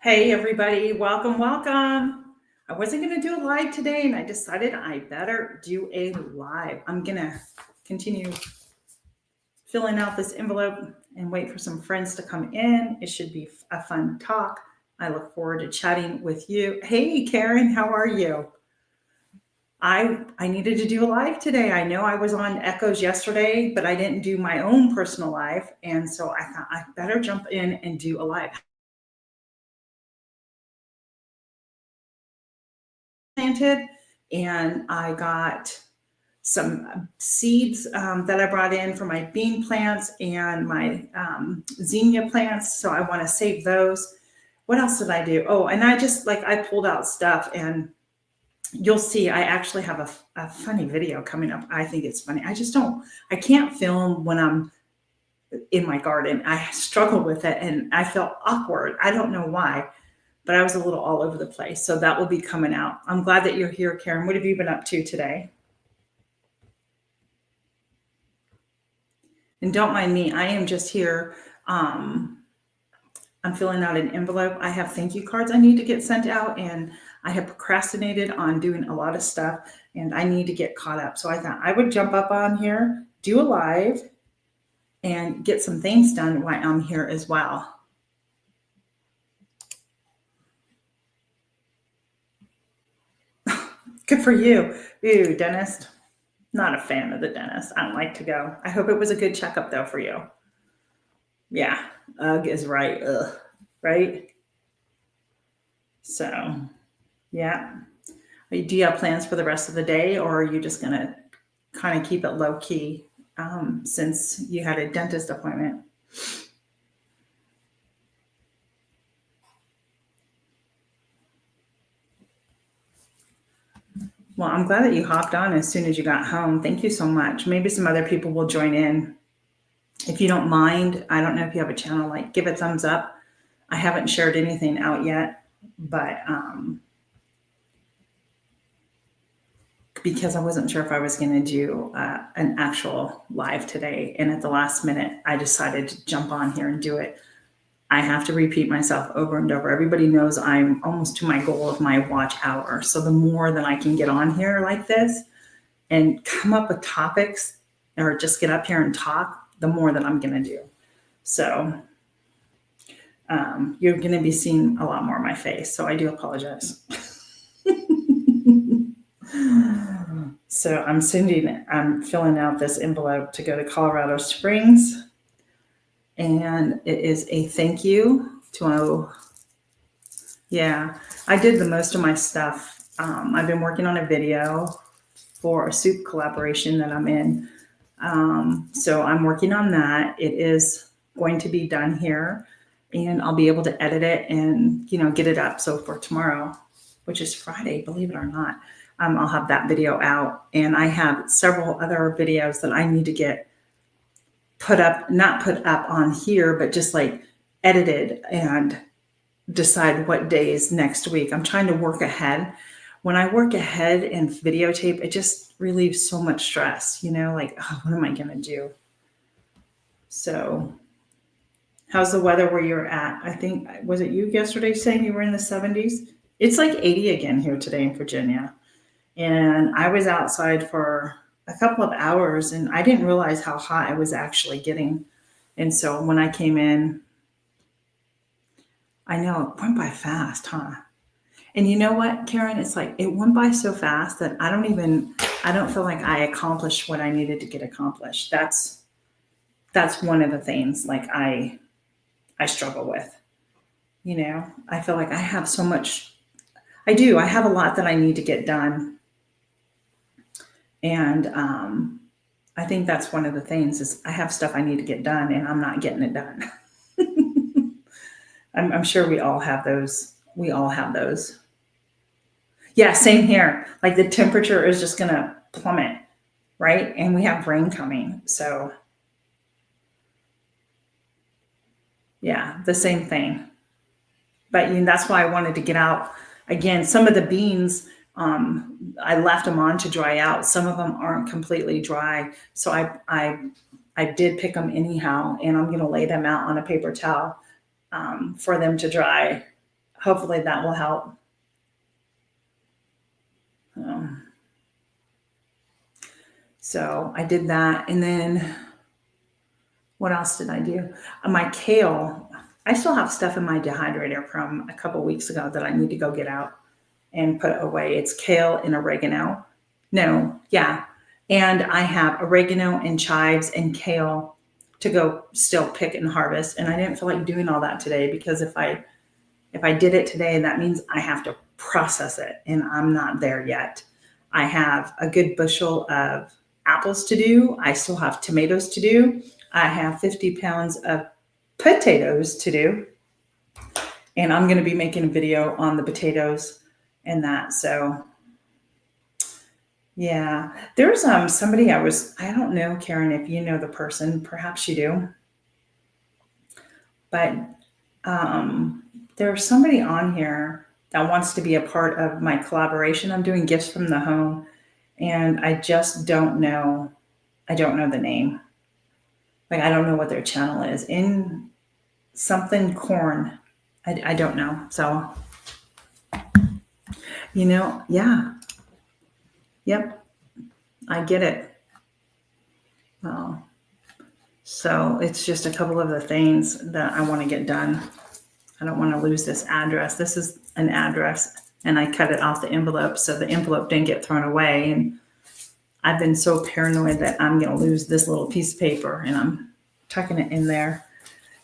Hey, everybody, welcome, welcome. I wasn't going to do a live today, and I decided I better do a live. I'm going to continue filling out this envelope and wait for some friends to come in. It should be a fun talk. I look forward to chatting with you. Hey, Karen, how are you? I needed to do a live today. I know I was on Echoes yesterday, but I didn't do my own personal live, and so I thought I better jump in and do a live. Planted, and I got some seeds that I brought in for my bean plants and my zinnia plants. So I want to save those. What else did I do? Oh, and I just I pulled out stuff, and you'll see I actually have a funny video coming up. I think it's funny. I can't film when I'm in my garden. I struggle with it and I felt awkward. I don't know why, but I was a little all over the place. So that will be coming out. I'm glad that you're here, Karen. What have you been up to today? And don't mind me, I am just here. I'm filling out an envelope. I have thank you cards I need to get sent out, and I have procrastinated on doing a lot of stuff, and I need to get caught up. So I thought I would jump up on here, do a live, and get some things done while I'm here as well. Good for you. Ooh, dentist. Not a fan of the dentist. I don't like to go. I hope it was a good checkup though for you. Yeah, ugh is right. Ugh, right? So, yeah. Do you have plans for the rest of the day, or are you just going to kind of keep it low key since you had a dentist appointment? Well, I'm glad that you hopped on as soon as you got home. Thank you so much. Maybe some other people will join in. If you don't mind, I don't know if you have a channel, like give a thumbs up. I haven't shared anything out yet, but because I wasn't sure if I was going to do an actual live today. And at the last minute, I decided to jump on here and do it. I have to repeat myself over and over. Everybody knows I'm almost to my goal of my watch hour. So the more that I can get on here like this and come up with topics or just get up here and talk, the more that I'm going to do. So you're going to be seeing a lot more of my face. So I do apologize. So I'm filling out this envelope to go to Colorado Springs. And it is a thank you to, yeah, I did the most of my stuff. I've been working on a video for a soup collaboration that I'm in. So I'm working on that. It is going to be done here, and I'll be able to edit it and, get it up. So for tomorrow, which is Friday, believe it or not, I'll have that video out. And I have several other videos that I need to get not put up on here, but just like edited and decide what days next week. I'm trying to work ahead. When I work ahead and videotape, it just relieves so much stress, like, oh, what am I going to do? So, how's the weather where you're at? I think, was it you yesterday saying you were in the 70s? It's like 80 again here today in Virginia. And I was outside for a couple of hours and I didn't realize how hot I was actually getting. And so when I came in, I know it went by fast, huh? And you know what, Karen? It's like it went by so fast that I don't feel like I accomplished what I needed to get accomplished. That's one of the things like I struggle with. I feel like I have so much. I do. I have a lot that I need to get done, and I think that's one of the things is I have stuff I need to get done, and I'm not getting it done. I'm sure we all have those. We all have those. Yeah, same here. Like the temperature is just going to plummet, right? And we have rain coming. So, yeah, the same thing. But that's why I wanted to get out. Again, some of the beans, I left them on to dry out. Some of them aren't completely dry. So I did pick them anyhow, and I'm going to lay them out on a paper towel for them to dry hopefully that will help. So I did that. And then what else did I do? My kale, I still have stuff in my dehydrator from a couple weeks ago that I need to go get out and put away. It's kale and oregano. No, yeah. And I have oregano and chives and kale to go still pick and harvest. And I didn't feel like doing all that today because if I did it today, that means I have to process it, and I'm not there yet. I have a good bushel of apples to do. I still have tomatoes to do. I have 50 pounds of potatoes to do. And I'm going to be making a video on the potatoes and that. So yeah, there's somebody I don't know, Karen, if you know the person, perhaps you do. But there's somebody on here that wants to be a part of my collaboration. I'm doing gifts from the home, and I just don't know. I don't know the name. Like, I don't know what their channel is. In something corn. I don't know. So, yeah. Yep. I get it. Well, so it's just a couple of the things that I want to get done. I don't want to lose this address. This is an address, and I cut it off the envelope so the envelope didn't get thrown away. And I've been so paranoid that I'm going to lose this little piece of paper, and I'm tucking it in there.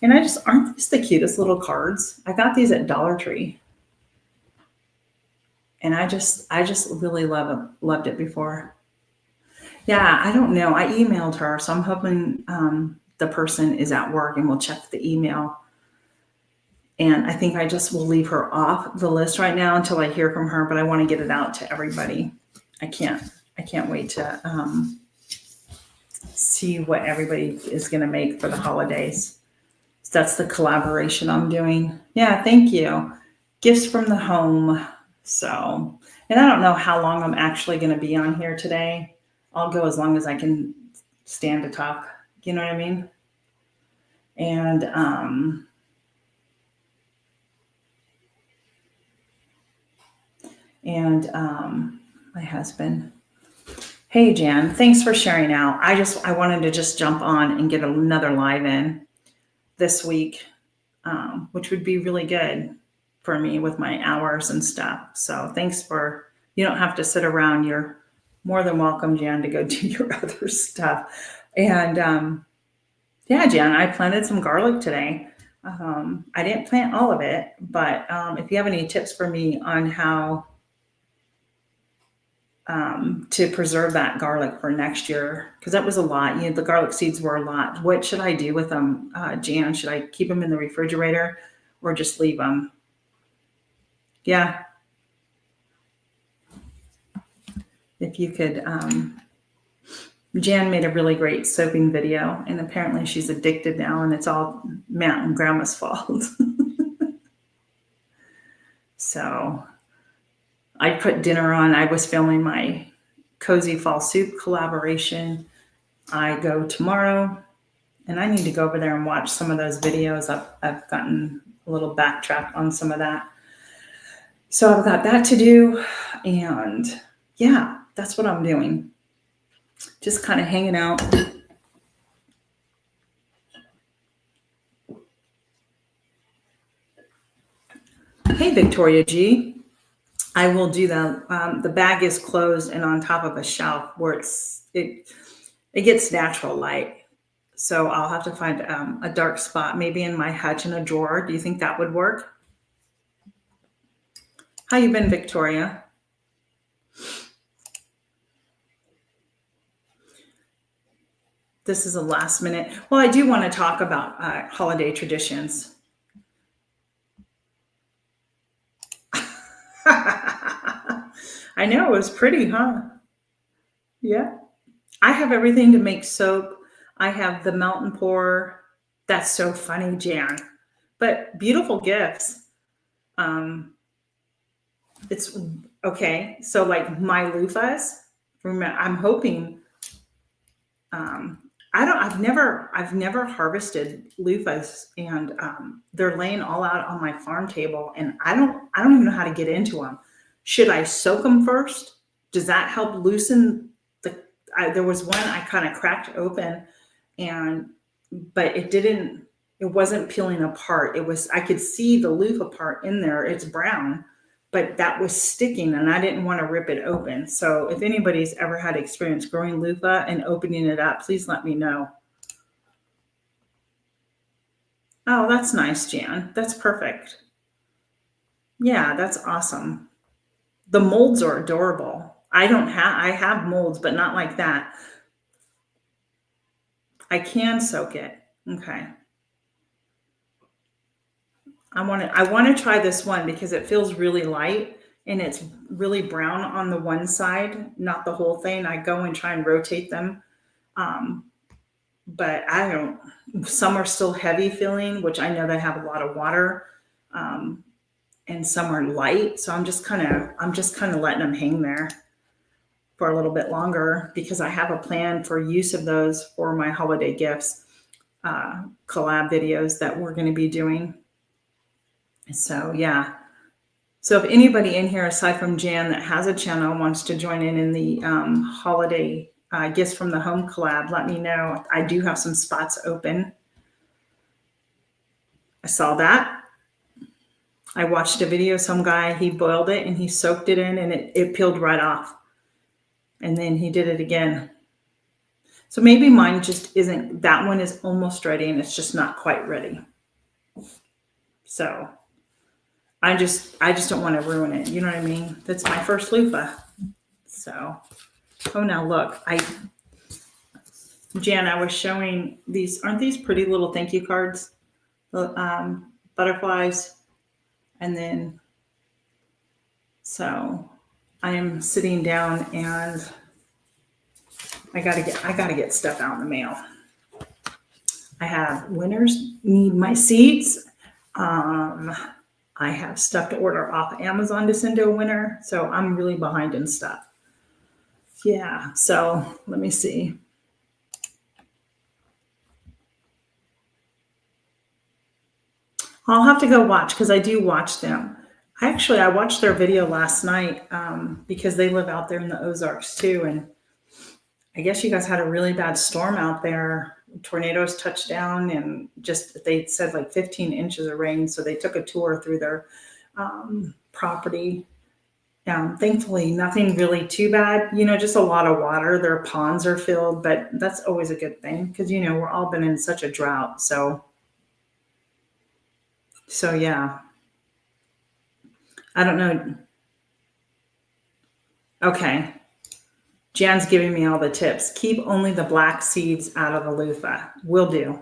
And aren't these the cutest little cards? I got these at Dollar Tree. And I just really loved it before. Yeah, I don't know. I emailed her, so I'm hoping the person is at work and will check the email. And I think I just will leave her off the list right now until I hear from her, but I want to get it out to everybody. I can't wait to see what everybody is going to make for the holidays. So that's the collaboration I'm doing. Yeah, thank you. Gifts from the home. So, and I don't know how long I'm actually going to be on here today. I'll go as long as I can stand to talk. You know what I mean? And my husband. Hey, Jan, thanks for sharing out. I wanted to just jump on and get another live in this week, which would be really good for me with my hours and stuff. So thanks you don't have to sit around. You're more than welcome, Jan, to go do your other stuff. And yeah, Jan, I planted some garlic today. I didn't plant all of it, but if you have any tips for me on how to preserve that garlic for next year, because that was a lot. The garlic seeds were a lot. What should I do with them, Jan? Should I keep them in the refrigerator or just leave them? Yeah. If you could, Jan made a really great soaping video, and apparently she's addicted now, and it's all Matt and Grandma's fault. So I put dinner on. I was filming my Cozy Fall Soup collaboration. I go tomorrow, and I need to go over there and watch some of those videos. I've gotten a little backtracked on some of that. So I've got that to do, and yeah, that's what I'm doing. Just kind of hanging out. Hey, Victoria G. I will do that. The bag is closed and on top of a shelf where it gets natural light. So I'll have to find a dark spot, maybe in my hutch in a drawer. Do you think that would work? How you been, Victoria? This is a last minute. Well, I do want to talk about holiday traditions. I know, it was pretty, huh? Yeah. I have everything to make soap. I have the mountain pour. That's so funny, Jan. But beautiful gifts. It's okay. So like my loofahs, I'm hoping I've never harvested loofahs, and they're laying all out on my farm table, and I don't even know how to get into them. Should I soak them first? Does that help loosen the? There was one I kind of cracked open, and but it wasn't peeling apart. I could see the loofah part in there. It's brown, but that was sticking, and I didn't want to rip it open. So if anybody's ever had experience growing loofah and opening it up, please let me know. Oh, that's nice, Jan. That's perfect. Yeah, that's awesome. The molds are adorable. I have molds, but not like that. I can soak it. Okay. I want to try this one because it feels really light and it's really brown on the one side, not the whole thing. I go and try and rotate them. Um, but I don't, some are still heavy feeling, which I know they have a lot of water. Um, and some are light. So I'm just kind of letting them hang there for a little bit longer because I have a plan for use of those for my holiday gifts, collab videos that we're going to be doing. So yeah. So if anybody in here aside from Jan that has a channel wants to join in the holiday gifts from the home collab, let me know. I do have some spots open. I saw that. I watched a video, some guy, he boiled it and he soaked it in and it peeled right off. And then he did it again. So maybe mine just isn't, that one is almost ready and it's just not quite ready. So I just don't want to ruin it. You know what I mean? That's my first loofah. So, oh, now look, Jan, I was showing these, aren't these pretty little thank you cards? Butterflies. And then, so I am sitting down and I gotta get stuff out in the mail. I have winners need my seeds. I have stuff to order off Amazon to send to a winner. So I'm really behind in stuff. Yeah. So let me see. I'll have to go watch because I do watch them. I watched their video last night because they live out there in the Ozarks too. And I guess you guys had a really bad storm out there. Tornadoes touched down and they said like 15 inches of rain. So they took a tour through their property. Thankfully, nothing really too bad, just a lot of water. Their ponds are filled, but that's always a good thing because, we're all been in such a drought. So yeah, I don't know. Okay. Jan's giving me all the tips. Keep only the black seeds out of the loofah. Will do.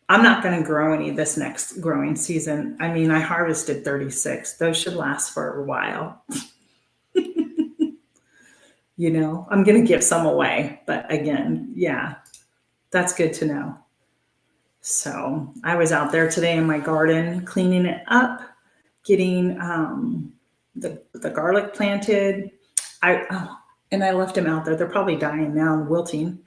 I'm not going to grow any this next growing season. I mean, I harvested 36. Those should last for a while. I'm going to give some away. But again, yeah, that's good to know. So I was out there today in my garden cleaning it up, getting the garlic planted. And I left them out there. They're probably dying now and wilting.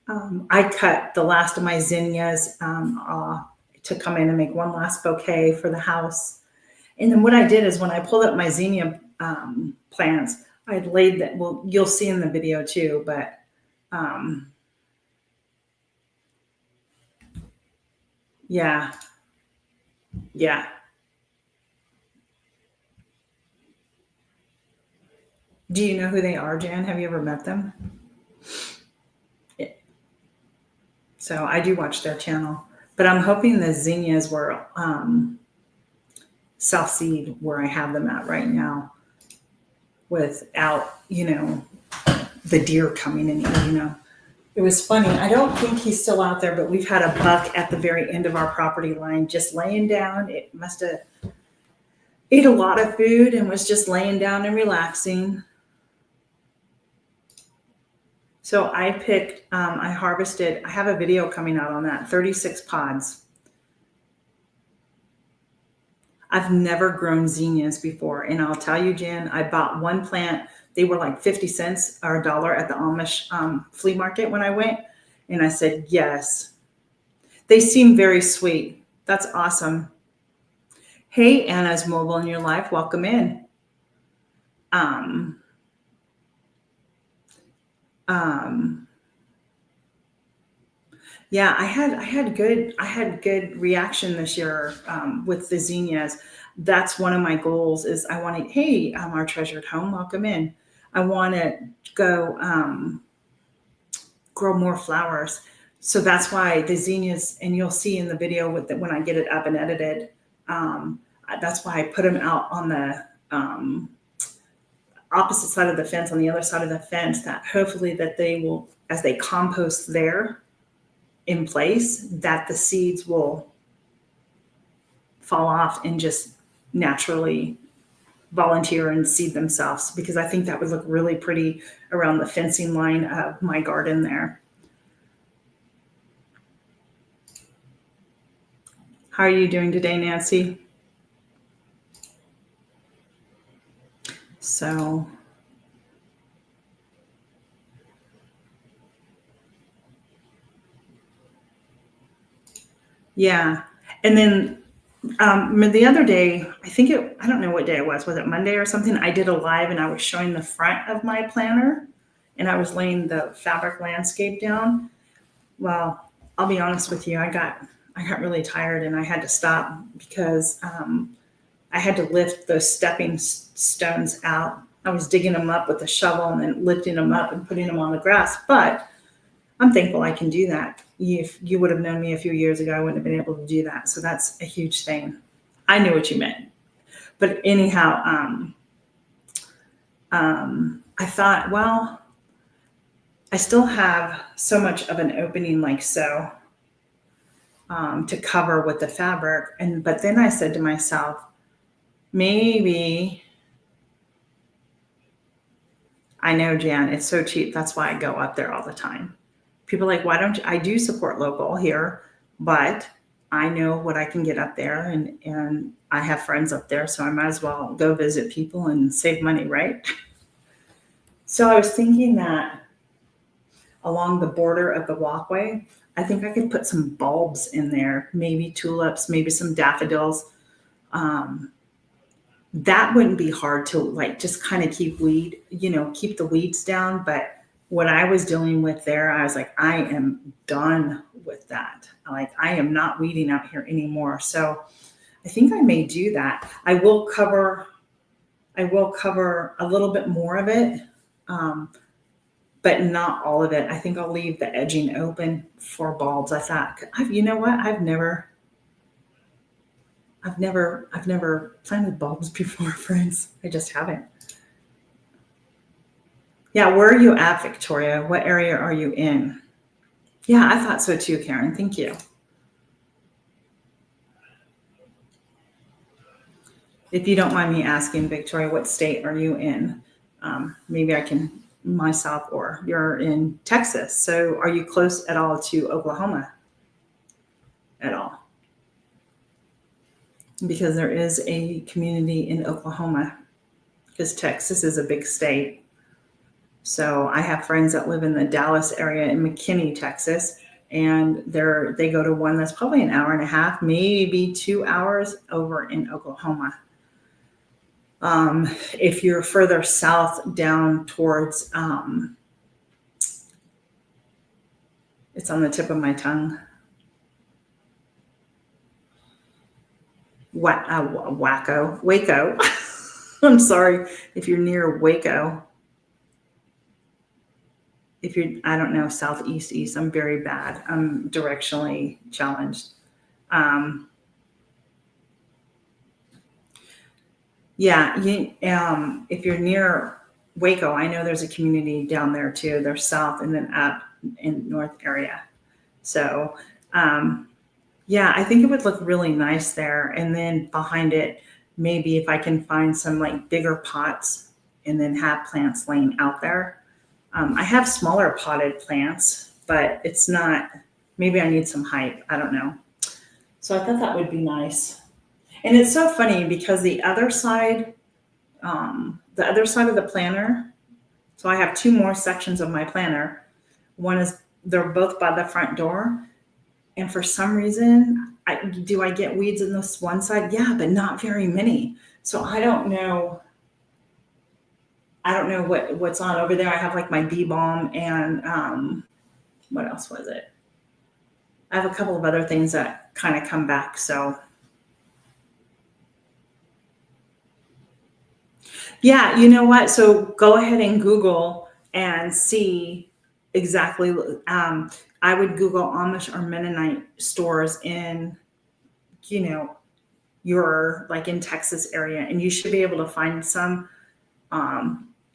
I cut the last of my zinnias to come in and make one last bouquet for the house. And then what I did is when I pulled up my zinnia plants, I laid that. Well, you'll see in the video too, but yeah. Do you know who they are, Jan? Have you ever met them? Yeah. So I do watch their channel, but I'm hoping the zinnias were South Seed where I have them at right now without, the deer coming in, It was funny. I don't think he's still out there, but we've had a buck at the very end of our property line just laying down. It must have ate a lot of food and was just laying down and relaxing. So I harvested, I have a video coming out on that, 36 pods. I've never grown zinnias before. And I'll tell you, Jan, I bought one plant They were like 50 cents or $1 at the Amish flea market when I went. And I said, yes. They seem very sweet. That's awesome. Hey, Anna's Mobile in Your Life. Welcome in. Um, um, yeah, I had good reaction this year with the zinnias. That's one of my goals is I want to, hey, our treasured home, welcome in. I want to go grow more flowers. So that's why the zinnias, and you'll see in the video with when I get it up and edited, that's why I put them out on the opposite side of the fence, on the other side of the fence, that hopefully that they will, as they compost there in place, that the seeds will fall off and just naturally volunteer and seed themselves, because I think that would look really pretty around the fencing line of my garden there. How are you doing today, Nancy? So, yeah. And then the other day, I don't know what day it was it Monday or something? I did a live and I was showing the front of my planter and I was laying the fabric landscape down. Well, I'll be honest with you, I got really tired and I had to stop because I had to lift those stepping stones out. I was digging them up with a shovel and then lifting them up and putting them on the grass. But I'm thankful I can do that. If you would have known me a few years ago, I wouldn't have been able to do that. So that's a huge thing. I knew what you meant. But anyhow, I thought, well, I still have so much of an opening like so to cover with the fabric. But then I said to myself, maybe, I know, Jan, it's so cheap. That's why I go up there all the time. People are like, why don't you? I do support local here, but I know what I can get up there, and I have friends up there, so I might as well go visit people and save money, right? So I was thinking that along the border of the walkway, I think I could put some bulbs in there, maybe tulips, maybe some daffodils. That wouldn't be hard to like just kind of keep the weeds down. But what I was dealing with there, I was like, I am done with that. Like, I am not weeding out here anymore. So I think I may do that. I will cover a little bit more of it, but not all of it. I think I'll leave the edging open for bulbs. I thought, you know what? I've never planted bulbs before, friends. I just haven't. Yeah, where are you at, Victoria? What area are you in? Yeah, I thought so too, Karen. Thank you. If you don't mind me asking, Victoria, what state are you in? Maybe I can myself, or you're in Texas. So are you close at all to Oklahoma at all? Because there is a community in Oklahoma, because Texas is a big state. So I have friends that live in the Dallas area in McKinney, Texas, and they go to one that's probably an hour and a half, maybe 2 hours over in Oklahoma. If you're further south down towards, it's on the tip of my tongue. Waco. I'm sorry if you're near Waco. If you're, I don't know, southeast, east, I'm very bad. I'm directionally challenged. If you're near Waco, I know there's a community down there too. They're south and then up in north area. So, I think it would look really nice there. And then behind it, maybe if I can find some like bigger pots and then have plants laying out there. I have smaller potted plants, but it's not, maybe I need some height. I don't know. So I thought that would be nice. And it's so funny because the other side of the planter, So I have two more sections of my planter. One is, they're both by the front door. And for some reason, do I get weeds in this one side? Yeah, but not very many. So I don't know. I don't know what's on over there. I have like my bee balm and what else was it? I have a couple of other things that kind of come back. So yeah, you know what? So go ahead and Google and see exactly. I would Google Amish or Mennonite stores in, you know, your like in Texas area, and you should be able to find some.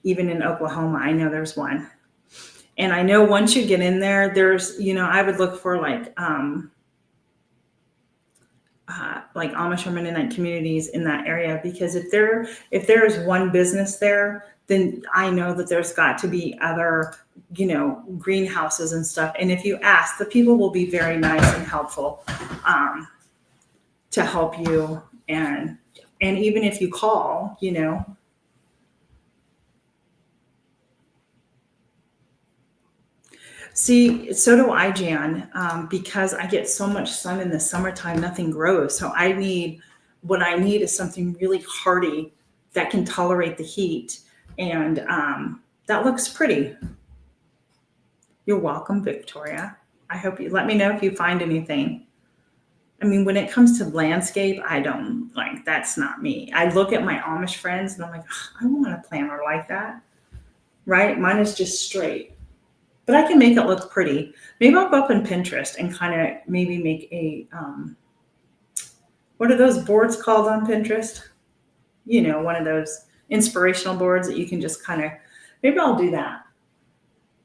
Even in Oklahoma, I know there's one. And I know once you get in there, there's, I would look for like Amish or Mennonite communities in that area, because if there is one business there, then I know that there's got to be other, greenhouses and stuff. And if you ask, the people will be very nice and helpful to help you. And even if you call, See, so do I, Jan, because I get so much sun in the summertime, nothing grows. So what I need is something really hardy that can tolerate the heat. And that looks pretty. You're welcome, Victoria. I hope you let me know if you find anything. I mean, when it comes to landscape, I don't like, that's not me. I look at my Amish friends and I'm like, I want a planter like that. Right? Mine is just straight. But I can make it look pretty. Maybe I'll go up in Pinterest and kind of maybe make what are those boards called on Pinterest? One of those inspirational boards that you can just maybe I'll do that.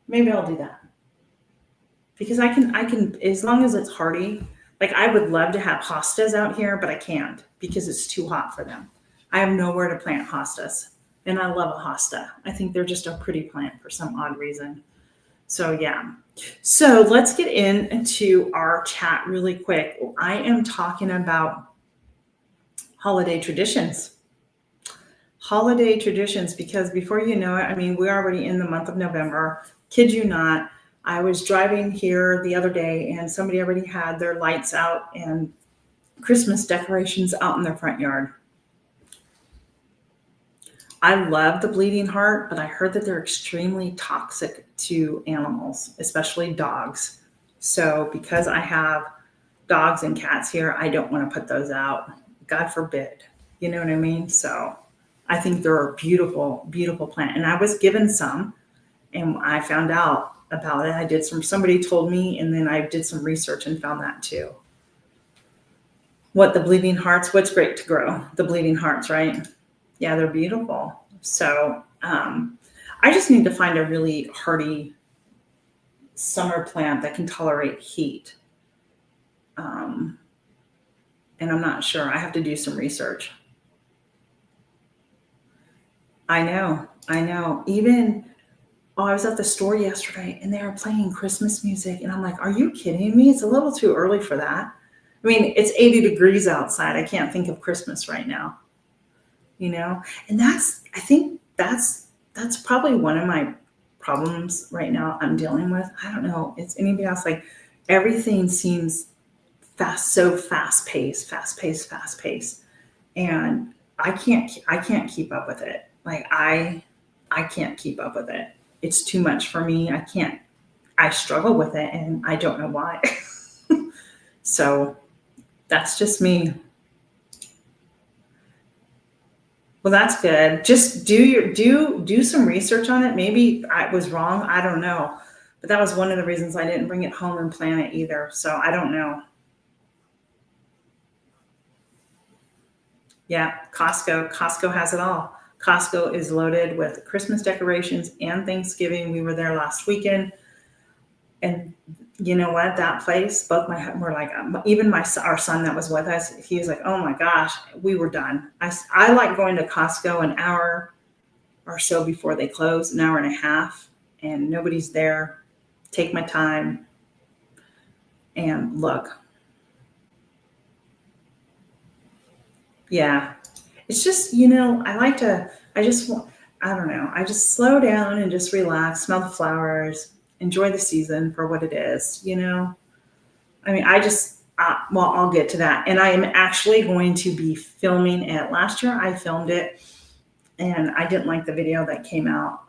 Maybe I'll do that. Because I can, as long as it's hardy, like I would love to have hostas out here, but I can't because it's too hot for them. I have nowhere to plant hostas. And I love a hosta. I think they're just a pretty plant for some odd reason. So yeah. So let's get into our chat really quick. I am talking about holiday traditions. Holiday traditions, because before you know it, I mean, we're already in the month of November. Kid you not, I was driving here the other day and somebody already had their lights out and Christmas decorations out in their front yard. I love the bleeding heart, but I heard that they're extremely toxic to animals, especially dogs. So because I have dogs and cats here, I don't want to put those out. God forbid. You know what I mean? So I think they're a beautiful, beautiful plant. And I was given some and I found out about it. Somebody told me, and then I did some research and found that too. What's great to grow? The bleeding hearts, right? Yeah, they're beautiful. So I just need to find a really hardy summer plant that can tolerate heat. And I'm not sure. I have to do some research. I know. I was at the store yesterday and they were playing Christmas music. And I'm like, are you kidding me? It's a little too early for that. I mean, it's 80 degrees outside. I can't think of Christmas right now. And I think that's probably one of my problems right now I'm dealing with. I don't know. It's anybody else. Like everything seems so fast paced. And I can't keep up with it. Like I can't keep up with it. It's too much for me. I struggle with it and I don't know why. So that's just me. Well, that's good. Just do some research on it. Maybe I was wrong. I don't know. But that was one of the reasons I didn't bring it home and plant it either. So I don't know. Yeah, Costco has it all. Costco is loaded with Christmas decorations and Thanksgiving. We were there last weekend. And you know what? That place, we're like, even our son that was with us, he was like, oh my gosh, we were done. I like going to Costco an hour or so before they close, an hour and a half, and nobody's there. Take my time and look. Yeah. It's just, I don't know. I just slow down and just relax, smell the flowers, enjoy the season for what it is, you know? I mean, well, I'll get to that. And I am actually going to be filming it. Last year I filmed it and I didn't like the video that came out.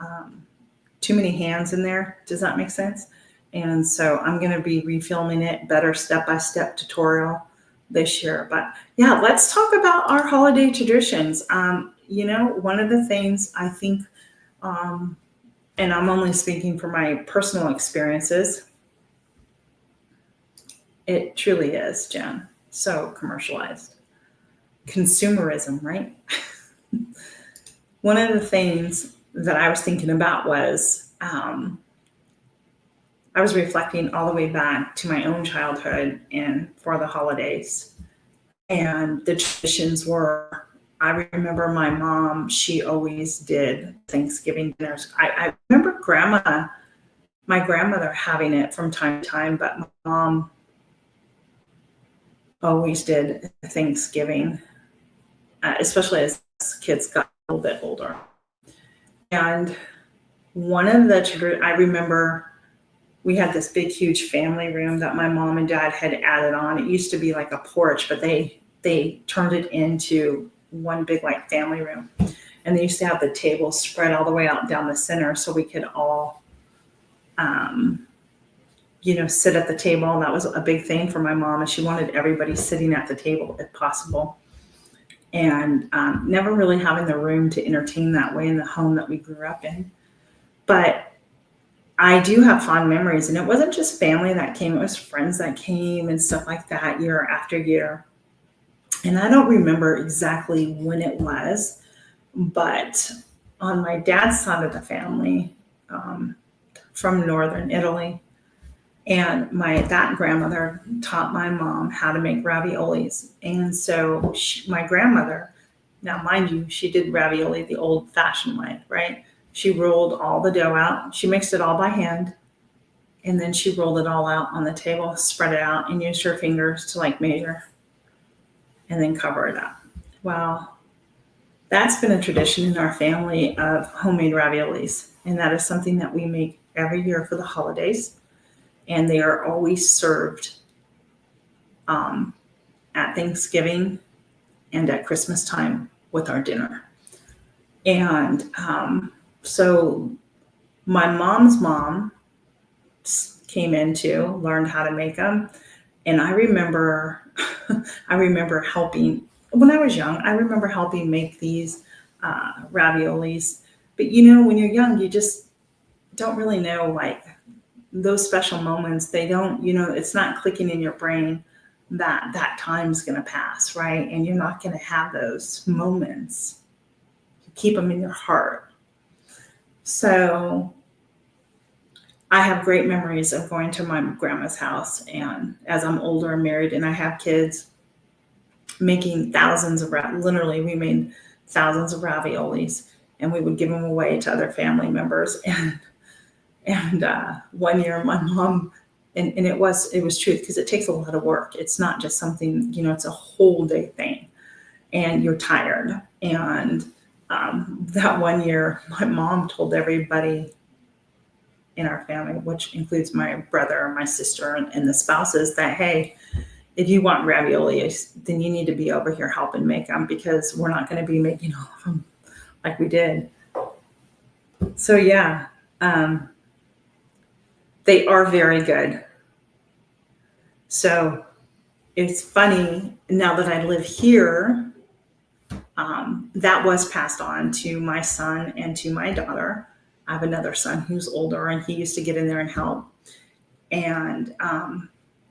Too many hands in there. Does that make sense? And so I'm going to be refilming it, better step-by-step tutorial this year. But yeah, let's talk about our holiday traditions. You know, one of the things I think, and I'm only speaking from my personal experiences, it truly is, Jen, so commercialized. Consumerism, right? One of the things that I was thinking about was I was reflecting all the way back to my own childhood and for the holidays. And the traditions were, I remember my mom, she always did Thanksgiving dinners. I remember my grandmother having it from time to time, but my mom always did Thanksgiving, especially as kids got a little bit older. And one of the, I remember we had this big, huge family room that my mom and dad had added on. It used to be like a porch, but they turned it into one big like family room. And they used to have the table spread all the way out down the center so we could all, you know, sit at the table. And that was a big thing for my mom, and she wanted everybody sitting at the table if possible. And never really having the room to entertain that way in the home that we grew up in. But I do have fond memories, and it wasn't just family that came, it was friends that came and stuff like that year after year. And I don't remember exactly when it was, but on my dad's side of the family, from northern Italy, and that grandmother taught my mom how to make raviolis. And so my grandmother, now mind you, she did ravioli the old fashioned way, right? She rolled all the dough out. She mixed it all by hand. And then she rolled it all out on the table, spread it out, and used her fingers to like measure and then cover it up. Well, that's been a tradition in our family of homemade raviolis. And that is something that we make every year for the holidays. And they are always served at Thanksgiving and at Christmas time with our dinner. And so my mom's mom came in to learn how to make them. And I remember helping, when I was young, I remember helping make these raviolis. But you know, when you're young, you just don't really know, like, those special moments, they don't, you know, it's not clicking in your brain that time's going to pass, right? And you're not going to have those moments. You keep them in your heart. So I have great memories of going to my grandma's house, and as I'm older and married and I have kids, making thousands of, literally we made thousands of raviolis, and we would give them away to other family members. And one year my mom, and it was truth, because it takes a lot of work. It's not just something, you know, it's a whole day thing, and you're tired. And that one year my mom told everybody in our family, which includes my brother, my sister, and the spouses, that, hey, if you want raviolis, then you need to be over here helping make them, because we're not going to be making all of them like we did. So yeah, they are very good. So it's funny, now that I live here, that was passed on to my son and to my daughter. I have another son who's older, and he used to get in there and help. And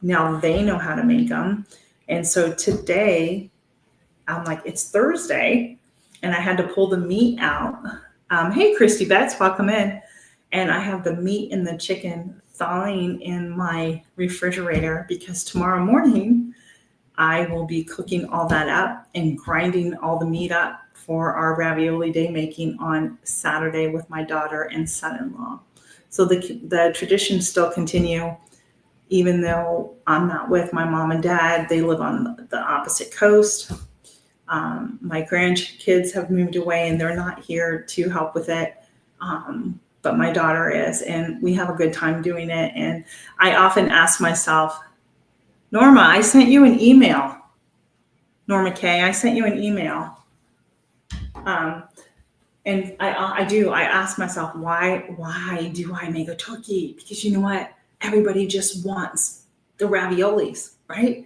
now they know how to make them. And so today, I'm like, it's Thursday, and I had to pull the meat out. Hey, Christy Betts, welcome in. And I have the meat and the chicken thawing in my refrigerator, because tomorrow morning I will be cooking all that up and grinding all the meat up for our ravioli day making on Saturday with my daughter and son-in-law. So the traditions still continue, even though I'm not with my mom and dad. They live on the opposite coast. My grandkids have moved away and they're not here to help with it. But my daughter is, and we have a good time doing it. And I often ask myself, Norma, I sent you an email. Norma Kay, I sent you an email. And I ask myself, why do I make a turkey? Because you know what? Everybody just wants the raviolis, right?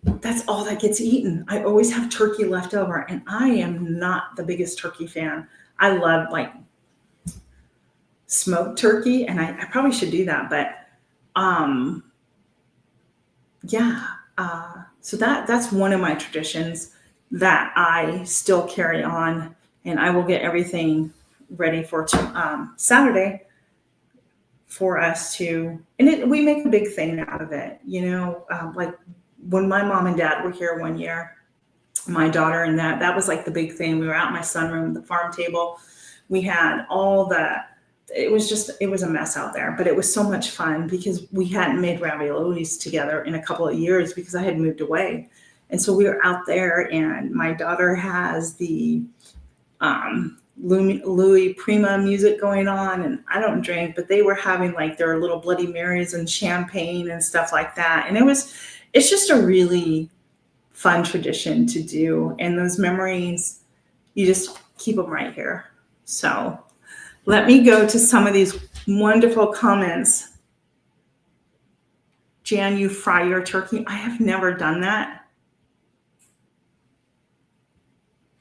That's all that gets eaten. I always have turkey left over, and I am not the biggest turkey fan. I love like smoked turkey, and I probably should do that, but yeah. So that's one of my traditions that I still carry on, and I will get everything ready for Saturday for us to, and we make a big thing out of it, like when my mom and dad were here one year, my daughter and that was like the big thing. We were out in my sunroom, the farm table. We had it was a mess out there, but it was so much fun because we hadn't made raviolis together in a couple of years because I had moved away. And so we were out there, and my daughter has the Louis Prima music going on, and I don't drink, but they were having like their little Bloody Marys and champagne and stuff like that. And it's just a really fun tradition to do. And those memories, you just keep them right here. So let me go to some of these wonderful comments. Jan, you fry your turkey? I have never done that.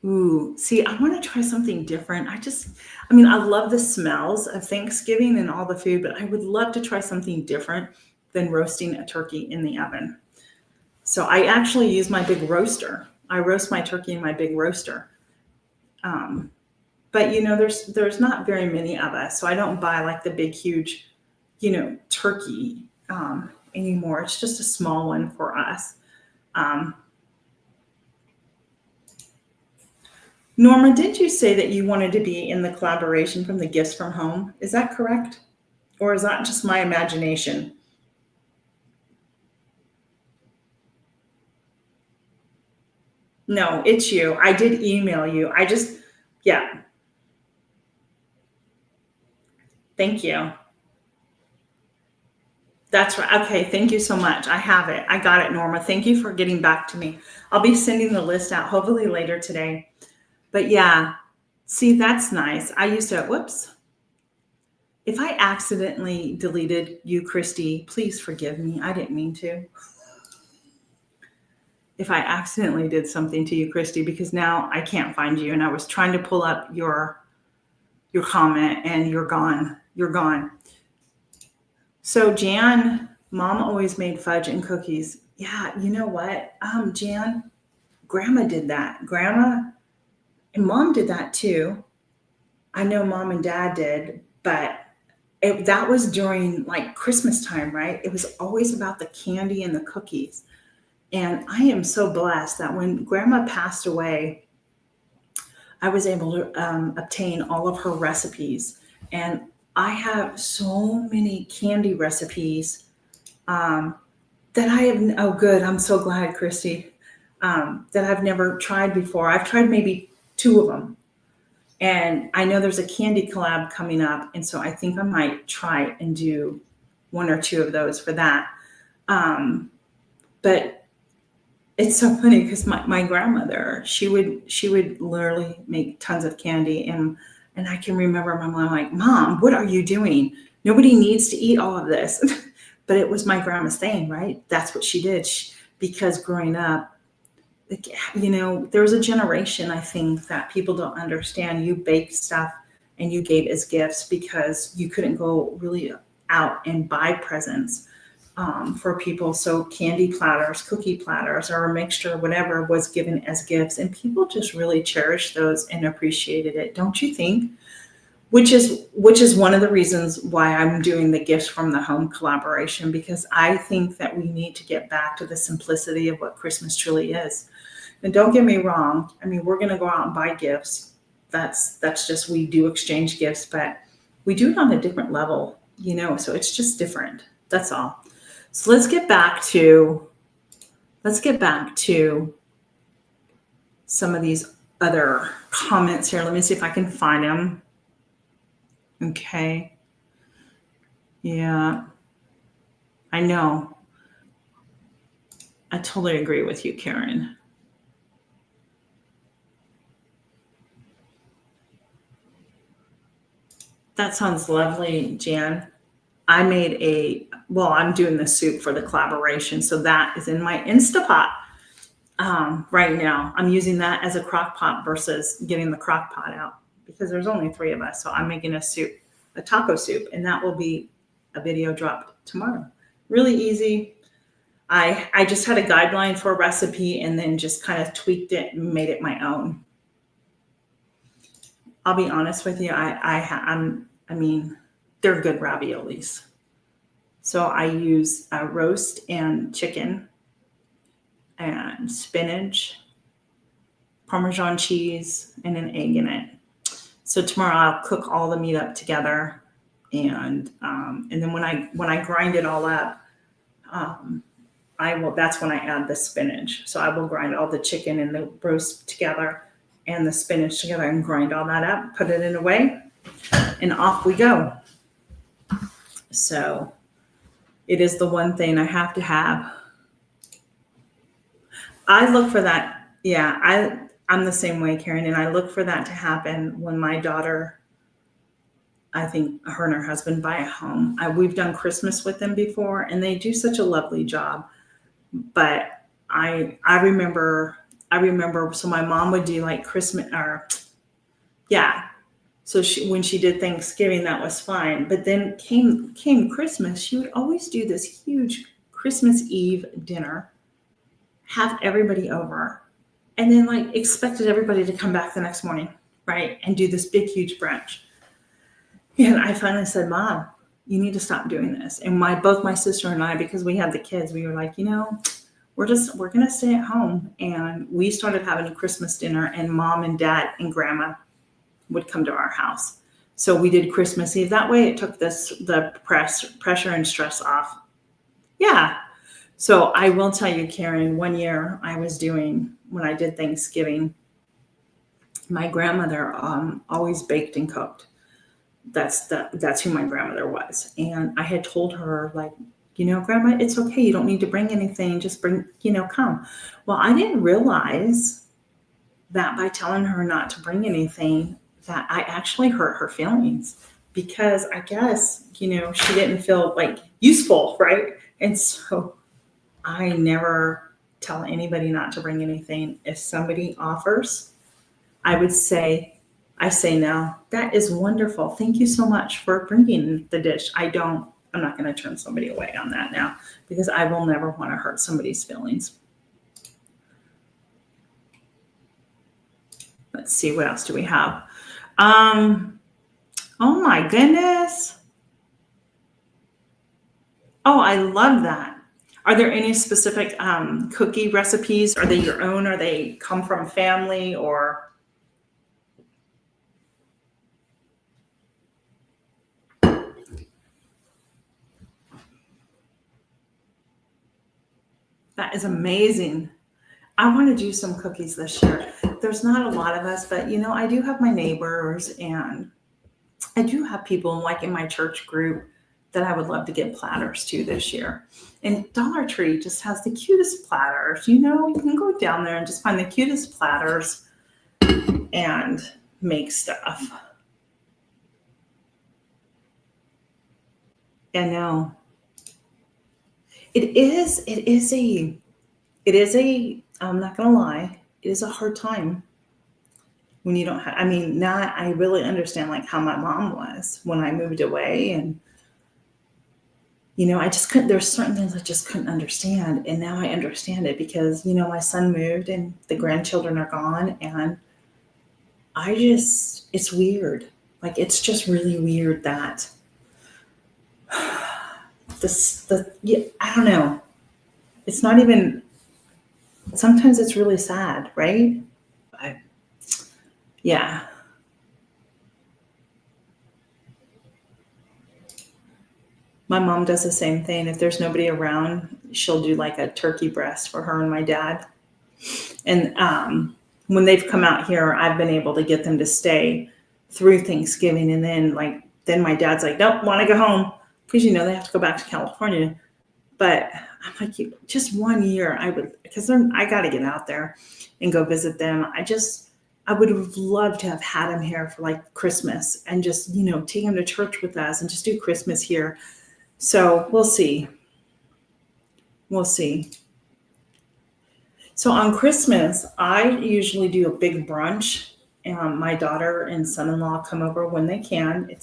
Ooh, see, I want to try something different. I love the smells of Thanksgiving and all the food, but I would love to try something different than roasting a turkey in the oven. So I actually use my big roaster. I roast my turkey in my big roaster. But there's not very many of us, so I don't buy like the big, huge, turkey anymore. It's just a small one for us. Norma, did you say that you wanted to be in the collaboration from the Gifts from Home? Is that correct? Or is that just my imagination? No, it's you. I did email you. Yeah. Thank you. That's right. Okay. Thank you so much. I have it. I got it, Norma. Thank you for getting back to me. I'll be sending the list out hopefully later today. But yeah, see, that's nice. Whoops. If I accidentally deleted you, Christy, please forgive me. I didn't mean to. If I accidentally did something to you, Christy, because now I can't find you, and I was trying to pull up your comment, and you're gone. You're gone. So Jan, Mom always made fudge and cookies. Yeah, you know what, Jan, Grandma did that. Grandma and Mom did that too. I know Mom and Dad did, but that was during like Christmas time, right? It was always about the candy and the cookies. And I am so blessed that when Grandma passed away, I was able to obtain all of her recipes. And I have so many candy recipes that I have. Oh, good. I'm so glad, Christy, that I've never tried before. I've tried maybe 2 of them. And I know there's a candy collab coming up. And so I think I might try and do 1 or 2 of those for that. But it's so funny because my grandmother, she would literally make tons of candy. And I can remember my mom like, Mom, what are you doing? Nobody needs to eat all of this. But it was my grandma's thing, right? That's what she did. Because growing up, there was a generation, I think, that people don't understand. You baked stuff and you gave as gifts because you couldn't go really out and buy presents for people. So candy platters, cookie platters, or a mixture, whatever was given as gifts. And people just really cherished those and appreciated it. Don't you think? Which is one of the reasons why I'm doing the Gifts from the Home collaboration, because I think that we need to get back to the simplicity of what Christmas truly is. And don't get me wrong. I mean, we're going to go out and buy gifts. That's just, we do exchange gifts, but we do it on a different level, so it's just different. That's all. So let's get back to some of these other comments here. Let me see if I can find them. Okay. Yeah, I know. I totally agree with you, Karen. That sounds lovely, Jan. I'm doing the soup for the collaboration. So that is in my Instapot right now. I'm using that as a crock pot versus getting the crock pot out because there's only 3 of us. So I'm making a taco soup, and that will be a video dropped tomorrow. Really easy. I just had a guideline for a recipe and then just kind of tweaked it and made it my own. I'll be honest with you. I mean, they're good raviolis. So I use roast and chicken and spinach, Parmesan cheese, and an egg in it. So tomorrow I'll cook all the meat up together, and then when I grind it all up, that's when I add the spinach. So I will grind all the chicken and the roast together and the spinach together and grind all that up, put it in a way, and off we go. So it is the one thing I have to have. I look for that. Yeah, I'm the same way, Karen, and I look for that to happen when my daughter, I think her and her husband buy a home. We've done Christmas with them before, and they do such a lovely job. But I remember. So my mom would do like Christmas, So when she did Thanksgiving, that was fine. But then came Christmas. She would always do this huge Christmas Eve dinner, have everybody over, and then like expected everybody to come back the next morning, right? And do this big, huge brunch. And I finally said, Mom, you need to stop doing this. And both my sister and I, because we had the kids, we were like, we're going to stay at home. And we started having a Christmas dinner, and Mom and Dad and Grandma would come to our house. So we did Christmas Eve. That way it took the pressure and stress off. Yeah. So I will tell you, Karen, one year when I did Thanksgiving, my grandmother always baked and cooked. That's who my grandmother was. And I had told her, like, Grandma, it's okay. You don't need to bring anything. Just bring, come. Well, I didn't realize that by telling her not to bring anything, that I actually hurt her feelings, because I guess, she didn't feel like useful, right? And so I never tell anybody not to bring anything. If somebody offers, I say no, that is wonderful. Thank you so much for bringing the dish. I'm not going to turn somebody away on that now, because I will never want to hurt somebody's feelings. Let's see, what else do we have? Oh my goodness. Oh, I love that. Are there any specific cookie recipes? Are they your own? Or they come from family? Or that is amazing. I want to do some cookies this year. There's not a lot of us, but I do have my neighbors, and I do have people like in my church group that I would love to get platters to this year. And Dollar Tree just has the cutest platters. You can go down there and just find the cutest platters and make stuff. I know. It is I'm not going to lie, it is a hard time when you don't have, now I really understand like how my mom was when I moved away, and I just couldn't, there's certain things I just couldn't understand. And now I understand it because, my son moved and the grandchildren are gone, and it's weird. Like, it's just really weird that I don't know. It's not even, sometimes it's really sad, right? Yeah. My mom does the same thing. If there's nobody around, she'll do like a turkey breast for her and my dad. And when they've come out here, I've been able to get them to stay through Thanksgiving. And then my dad's like, nope, want to go home. Because, they have to go back to California. But I'm like, just 1 year, because I got to get out there and go visit them. I would have loved to have had him here for like Christmas and just, take him to church with us and just do Christmas here. So we'll see. We'll see. So on Christmas, I usually do a big brunch. My daughter and son-in-law come over when they can.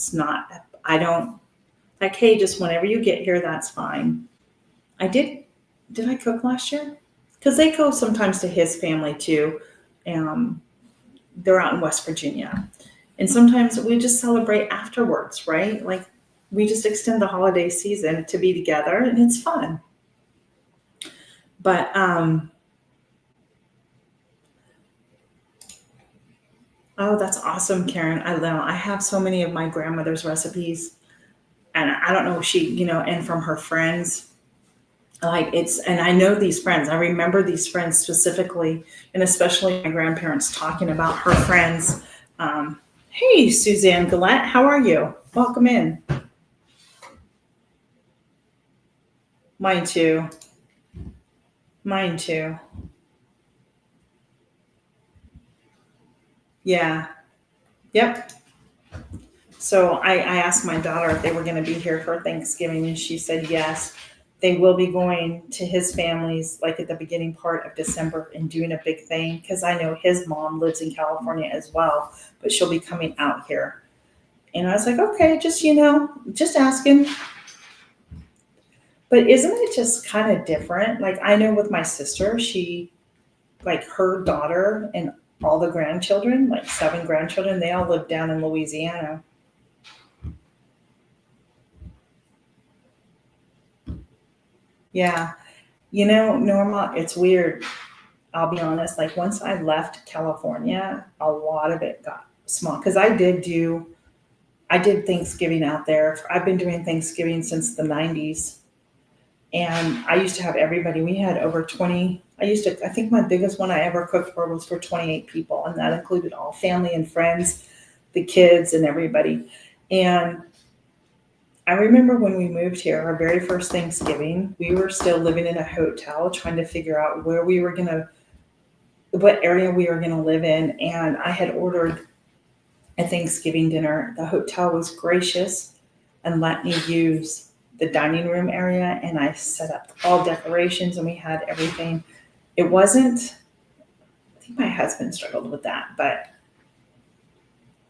I don't like, hey, just whenever you get here, that's fine. Did I cook last year? Because they go sometimes to his family too. They're out in West Virginia. And sometimes we just celebrate afterwards, right? Like we just extend the holiday season to be together and it's fun. But, oh, that's awesome, Karen. I know I have so many of my grandmother's recipes and I don't know if she, and from her friends. And I know these friends. I remember these friends specifically, and especially my grandparents talking about her friends. Hey, Suzanne Gillette, how are you? Welcome in. Mine too. Yeah. Yep. So I asked my daughter if they were going to be here for Thanksgiving, and she said yes. They will be going to his family's like at the beginning part of December and doing a big thing because I know his mom lives in California as well, but she'll be coming out here. And I was like, okay, just asking. But isn't it just kind of different? Like I know with my sister, her daughter and all the grandchildren, like 7 grandchildren, they all live down in Louisiana. Yeah. Norma, it's weird. I'll be honest. Like once I left California, a lot of it got small because I did Thanksgiving out there. I've been doing Thanksgiving since the 90s. And I used to have everybody. We had over 20. I think my biggest one I ever cooked for was for 28 people. And that included all family and friends, the kids and everybody. And I remember when we moved here, our very first Thanksgiving, we were still living in a hotel trying to figure out what area we were going to live in. And I had ordered a Thanksgiving dinner. The hotel was gracious and let me use the dining room area. And I set up all decorations and we had everything. I think my husband struggled with that, but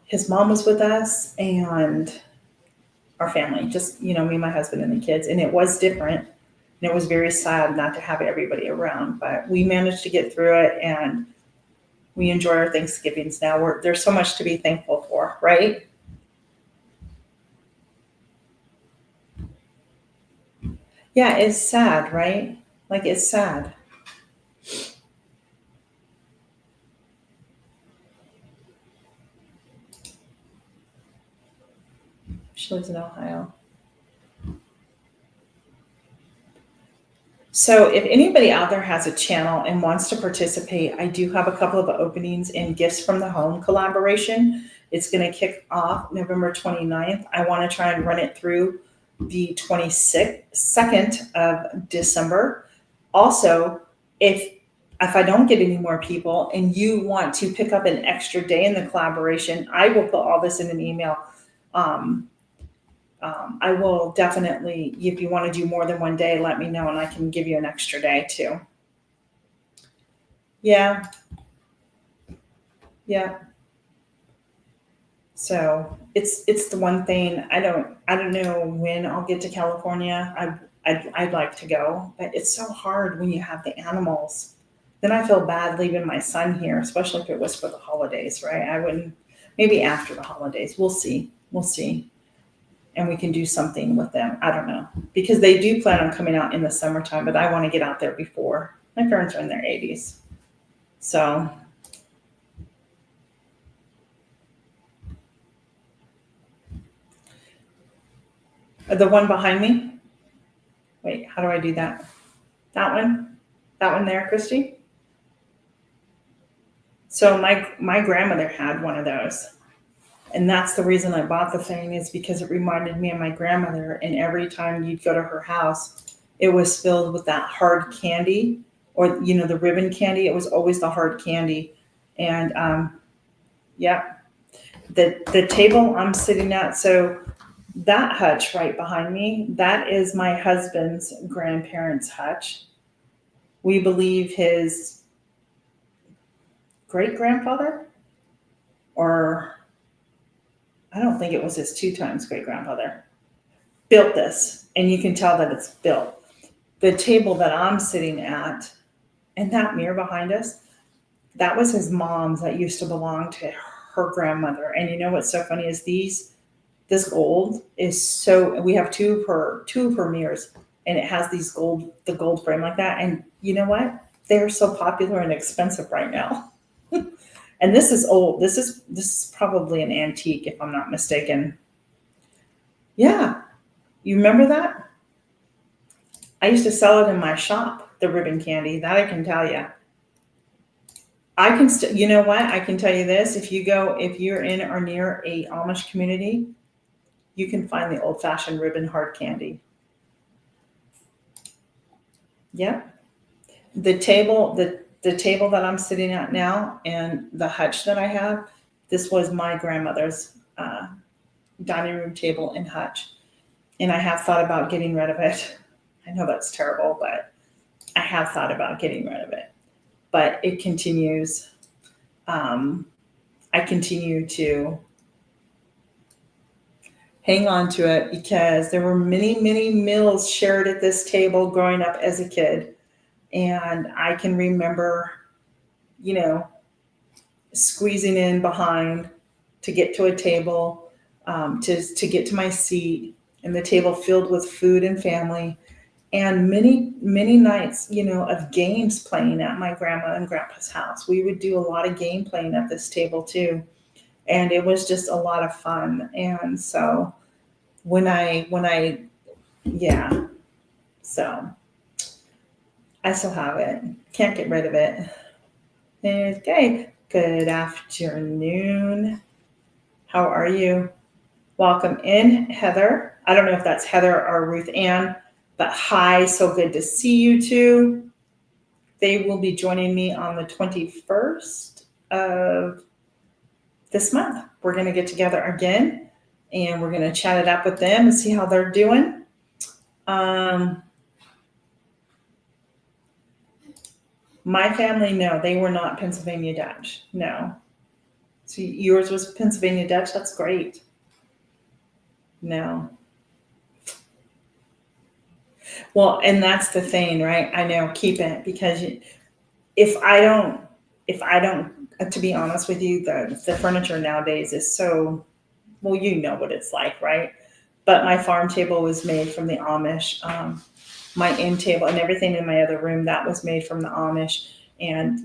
his mom was with us and our family, just, me, my husband and the kids. And it was different. And it was very sad not to have everybody around, but we managed to get through it and we enjoy our Thanksgivings now. There's so much to be thankful for, right? Yeah, it's sad, right? Like it's sad. She lives in Ohio. So if anybody out there has a channel and wants to participate, I do have a couple of openings in Gifts from the Home collaboration. It's going to kick off November 29th. I want to try and run it through the 22nd of December. Also, if I don't get any more people and you want to pick up an extra day in the collaboration, I will put all this in an email. I will definitely, if you want to do more than one day, let me know and I can give you an extra day too. Yeah. Yeah. So it's the one thing I don't know when I'll get to California. I'd like to go, but it's so hard when you have the animals. Then I feel bad leaving my son here, especially if it was for the holidays, right? I wouldn't, maybe after the holidays. We'll see. And we can do something with them. I don't know. Because they do plan on coming out in the summertime, but I want to get out there before. My parents are in their 80s. So the one behind me. Wait, how do I do that? That one? That one there, Christy? So my grandmother had one of those. And that's the reason I bought the thing, is because it reminded me of my grandmother. And every time you'd go to her house, it was filled with that hard candy, or, the ribbon candy. It was always the hard candy. And yeah, the table I'm sitting at, so that hutch right behind me, that is my husband's grandparents' hutch. We believe his great grandfather, or I don't think it was his 2 times great grandfather, built this. And you can tell that it's built. The table that I'm sitting at, and that mirror behind us, that was his mom's, that used to belong to her grandmother. And you know what's so funny is this gold is so, we have two of her mirrors, and it has the gold frame like that. And you know what? They're so popular and expensive right now. And this is old. This is probably an antique, if I'm not mistaken. Yeah. You remember that? I used to sell it in my shop, the ribbon candy. That I can tell you. I can you know what? I can tell you this. If you're in or near a Amish community, you can find the old-fashioned ribbon hard candy. Yeah. The table that I'm sitting at now, and the hutch that I have, this was my grandmother's dining room table and hutch. And I have thought about getting rid of it. I know that's terrible, but I have thought about getting rid of it. But it continues. I continue to hang on to it, because there were many, many meals shared at this table growing up as a kid. And I can remember, squeezing in behind to get to a table, to get to my seat, and the table filled with food and family, and many, many nights, of games playing at my grandma and grandpa's house. We would do a lot of game playing at this table too. And it was just a lot of fun. And so yeah, so I still have it. Can't get rid of it. Okay. Good afternoon. How are you? Welcome in, Heather. I don't know if that's Heather or Ruth Ann, but hi, so good to see you too. They will be joining me on the 21st of this month. We're going to get together again, and we're going to chat it up with them and see how they're doing. My family, no, they were not Pennsylvania Dutch. No. So yours was Pennsylvania Dutch? That's great. No. Well, and that's the thing, right? I know, keep it, because if I don't, to be honest with you, the furniture nowadays is so, well, you know what it's like, right? But my farm table was made from the Amish. My end table and everything in my other room, that was made from the Amish. And,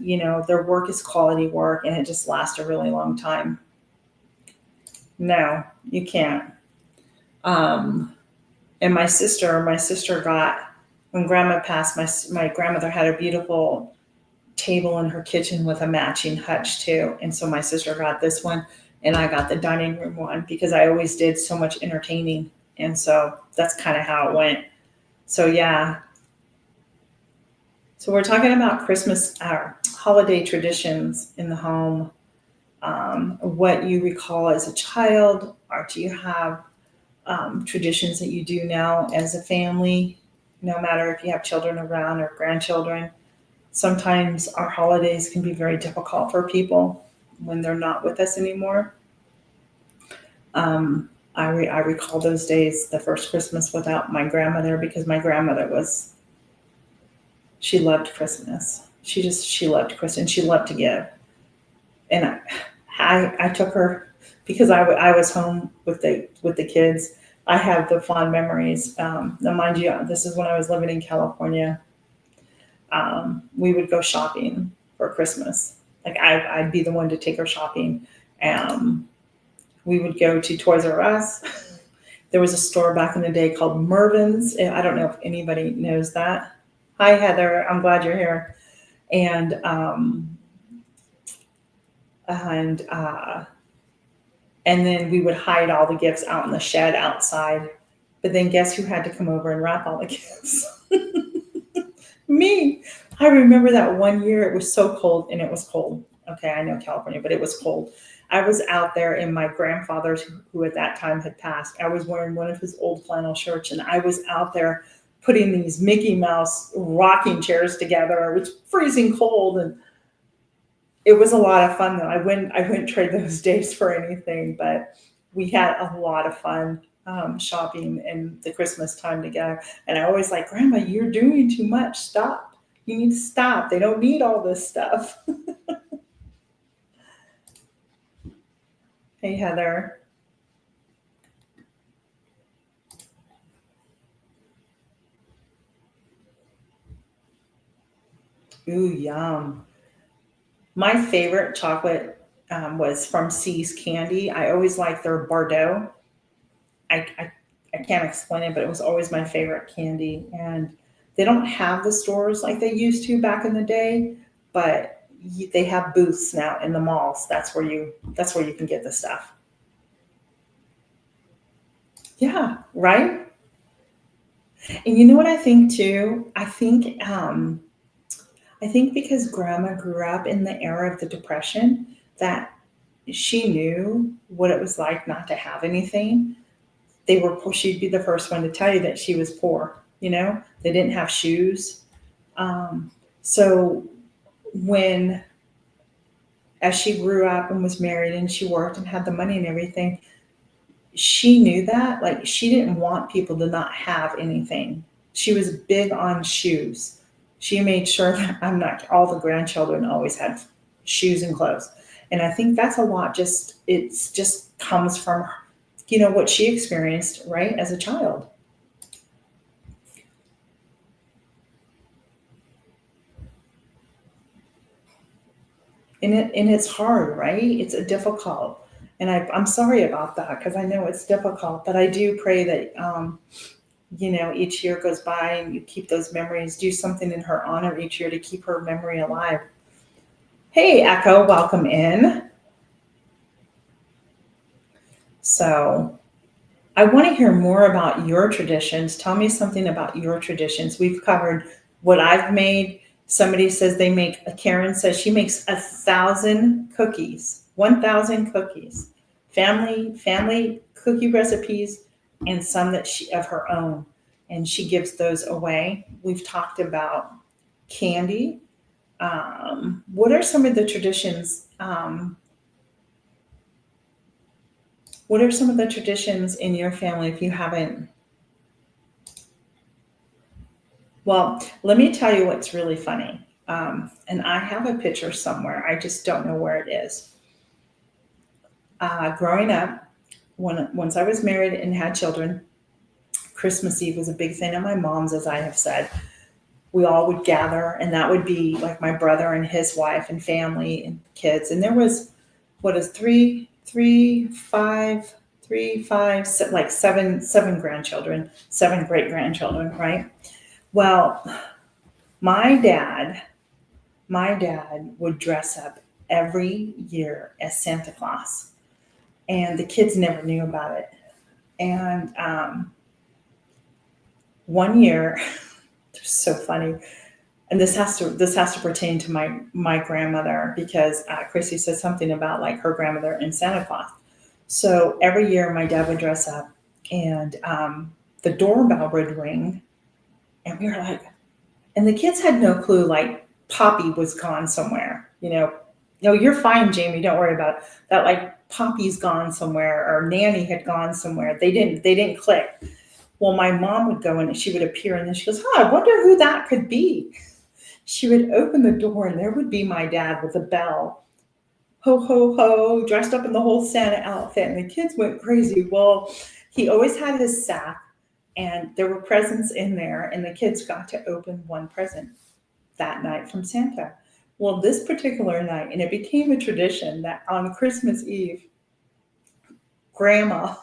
their work is quality work, and it just lasts a really long time. No, you can't. And my sister got, when grandma passed, my grandmother had a beautiful table in her kitchen with a matching hutch too. And so my sister got this one, and I got the dining room one, because I always did so much entertaining. And so that's kind of how it went. So yeah. So we're talking about Christmas, holiday traditions in the home. What you recall as a child, or do you have traditions that you do now as a family, no matter if you have children around or grandchildren? Sometimes our holidays can be very difficult for people when they're not with us anymore. I recall those days, the first Christmas without my grandmother, because my grandmother she loved Christmas. She loved Christmas, and she loved to give. And I took her, because I was home with the kids. I have the fond memories. Now, mind you, this is when I was living in California. We would go shopping for Christmas. Like I'd be the one to take her shopping. We would go to Toys R Us. There was a store back in the day called Mervyn's. I don't know if anybody knows that. Hi, Heather. I'm glad you're here. And And then we would hide all the gifts out in the shed outside. But then guess who had to come over and wrap all the gifts? Me. I remember that one year it was so cold, and it was cold. Okay, I know California, but it was cold. I was out there in my grandfather's, who at that time had passed. I was wearing one of his old flannel shirts, and I was out there putting these Mickey Mouse rocking chairs together. It was freezing cold, and it was a lot of fun though. I wouldn't trade those days for anything, but we had a lot of fun shopping and the Christmas time together. And I always like, Grandma, you're doing too much. Stop. You need to stop. They don't need all this stuff. Hey, Heather. Ooh, yum. My favorite chocolate was from C's Candy. I always liked their Bordeaux. I can't explain it, but it was always my favorite candy. And they don't have the stores like they used to back in the day, but they have booths now in the malls. That's where you can get the stuff. Yeah, right. And you know what I think too? I think because Grandma grew up in the era of the Depression, that she knew what it was like not to have anything. They were poor. She'd be the first one to tell you that she was poor. They didn't have shoes. Um, so when, as she grew up and was married and she worked and had the money and everything, she knew that. Like, she didn't want people to not have anything. She was big on shoes. She made sure that I'm not all the grandchildren always had shoes and clothes. And I think that's a lot. It's just comes from what she experienced right as a child. And it's hard, right? It's a difficult, and I'm sorry about that because I know it's difficult. But I do pray that each year goes by and you keep those memories. Do something in her honor each year to keep her memory alive. Hey, Echo, welcome in. So I want to hear more about your traditions. Tell me something about your traditions. We've covered what I've made. Somebody says Karen says she makes 1,000 cookies, 1,000 cookies, family cookie recipes, and some that she of her own, and she gives those away. We've talked about candy. What are some of the traditions? What are some of the traditions in your family if you haven't? Well, let me tell you what's really funny. And I have a picture somewhere. I just don't know where it is. Growing up, once I was married and had children, Christmas Eve was a big thing at my mom's, as I have said. We all would gather, and that would be like my brother and his wife and family and kids. And there was, what is three, five, like seven grandchildren, seven great grandchildren, right? Well, my dad, my dad would dress up every year as Santa Claus, and the kids never knew about it. And one year, it was so funny, and this has to pertain to my grandmother because Chrissy said something about like her grandmother and Santa Claus. So every year, my dad would dress up, and the doorbell would ring, and we were like, and the kids had no clue, like Poppy was gone somewhere. No, you're fine, Jamie. Don't worry about it. That, like, Poppy's gone somewhere or Nanny had gone somewhere. They didn't click. Well, my mom would go in and she would appear and then she goes, I wonder who that could be. She would open the door and there would be my dad with a bell, ho, ho, ho, dressed up in the whole Santa outfit. And the kids went crazy. Well, he always had his sack and there were presents in there, and the kids got to open one present that night from Santa. Well, this particular night, and it became a tradition that on Christmas Eve, grandma,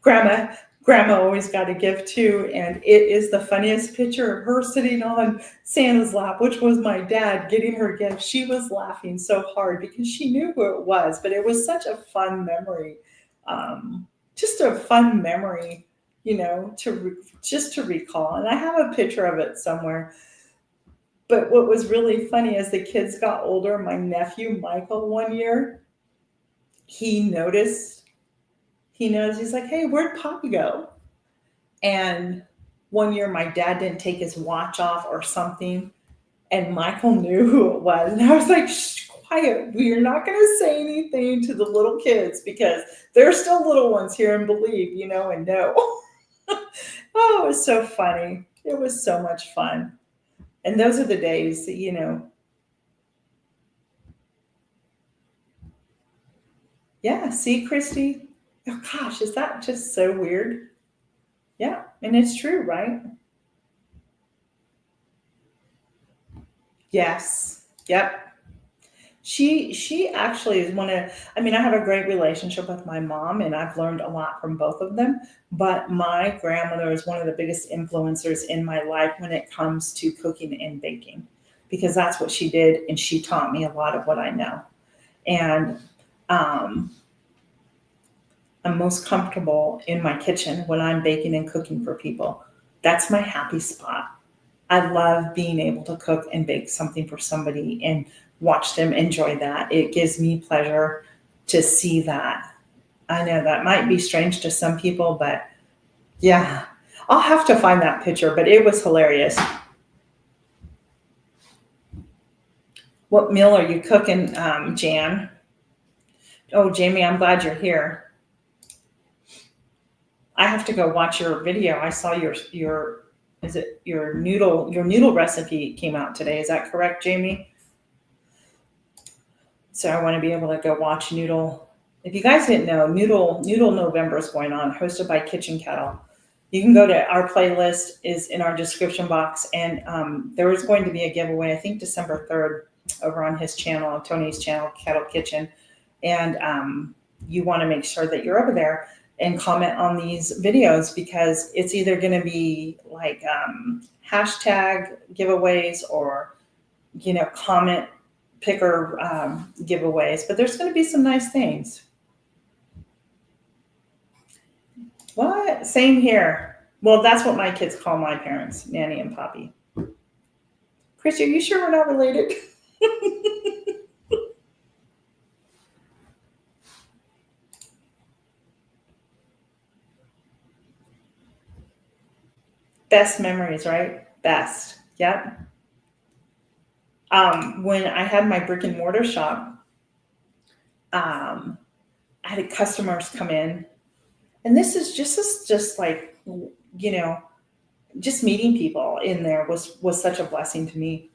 grandma Grandma always got a gift too, and it is the funniest picture of her sitting on Santa's lap, which was my dad getting her gift. She was laughing so hard because she knew who it was, but it was such a fun memory. Just a fun memory, just to recall. And I have a picture of it somewhere. But what was really funny as the kids got older, my nephew Michael one year, he noticed, he's like, "Hey, where'd Poppy go?" And one year my dad didn't take his watch off or something, and Michael knew who it was. And I was like, "Shh, quiet. We're not going to say anything to the little kids because they're still little ones here and believe, and know." Oh, it was so funny. It was so much fun. And those are the days that. Yeah, see, Christy? Oh, gosh, is that just so weird? Yeah, and it's true, right? Yes. Yep. She actually is one of, I mean, I have a great relationship with my mom and I've learned a lot from both of them, but my grandmother is one of the biggest influencers in my life when it comes to cooking and baking because that's what she did and she taught me a lot of what I know. And um I'm most comfortable in my kitchen when I'm baking and cooking for people. That's my happy spot. I love being able to cook and bake something for somebody and watch them enjoy that. It gives me pleasure to see that. I know that might be strange to some people, but yeah, I'll have to find that picture, but it was hilarious. What meal are you cooking, Jan? Oh, Jamie, I'm glad you're here. I have to go watch your video. I saw your is it your noodle recipe came out today. Is that correct, Jamie? So I want to be able to go watch Noodle. If you guys didn't know, Noodle November is going on, hosted by Kitchen Kettle. You can go to our playlist is in our description box, and there is going to be a giveaway. I think December 3rd over on his channel, Tony's channel, Kettle Kitchen, and you want to make sure that you're over there and comment on these videos because it's either going to be like hashtag giveaways or comment picker giveaways, but there's going to be some nice things. What? Same here. Well, that's what my kids call my parents, Nanny and Poppy. Christy, are you sure we're not related? Best memories, right? Best. Yep. When I had my brick and mortar shop, I had customers come in, and this is just like just meeting people in there was such a blessing to me.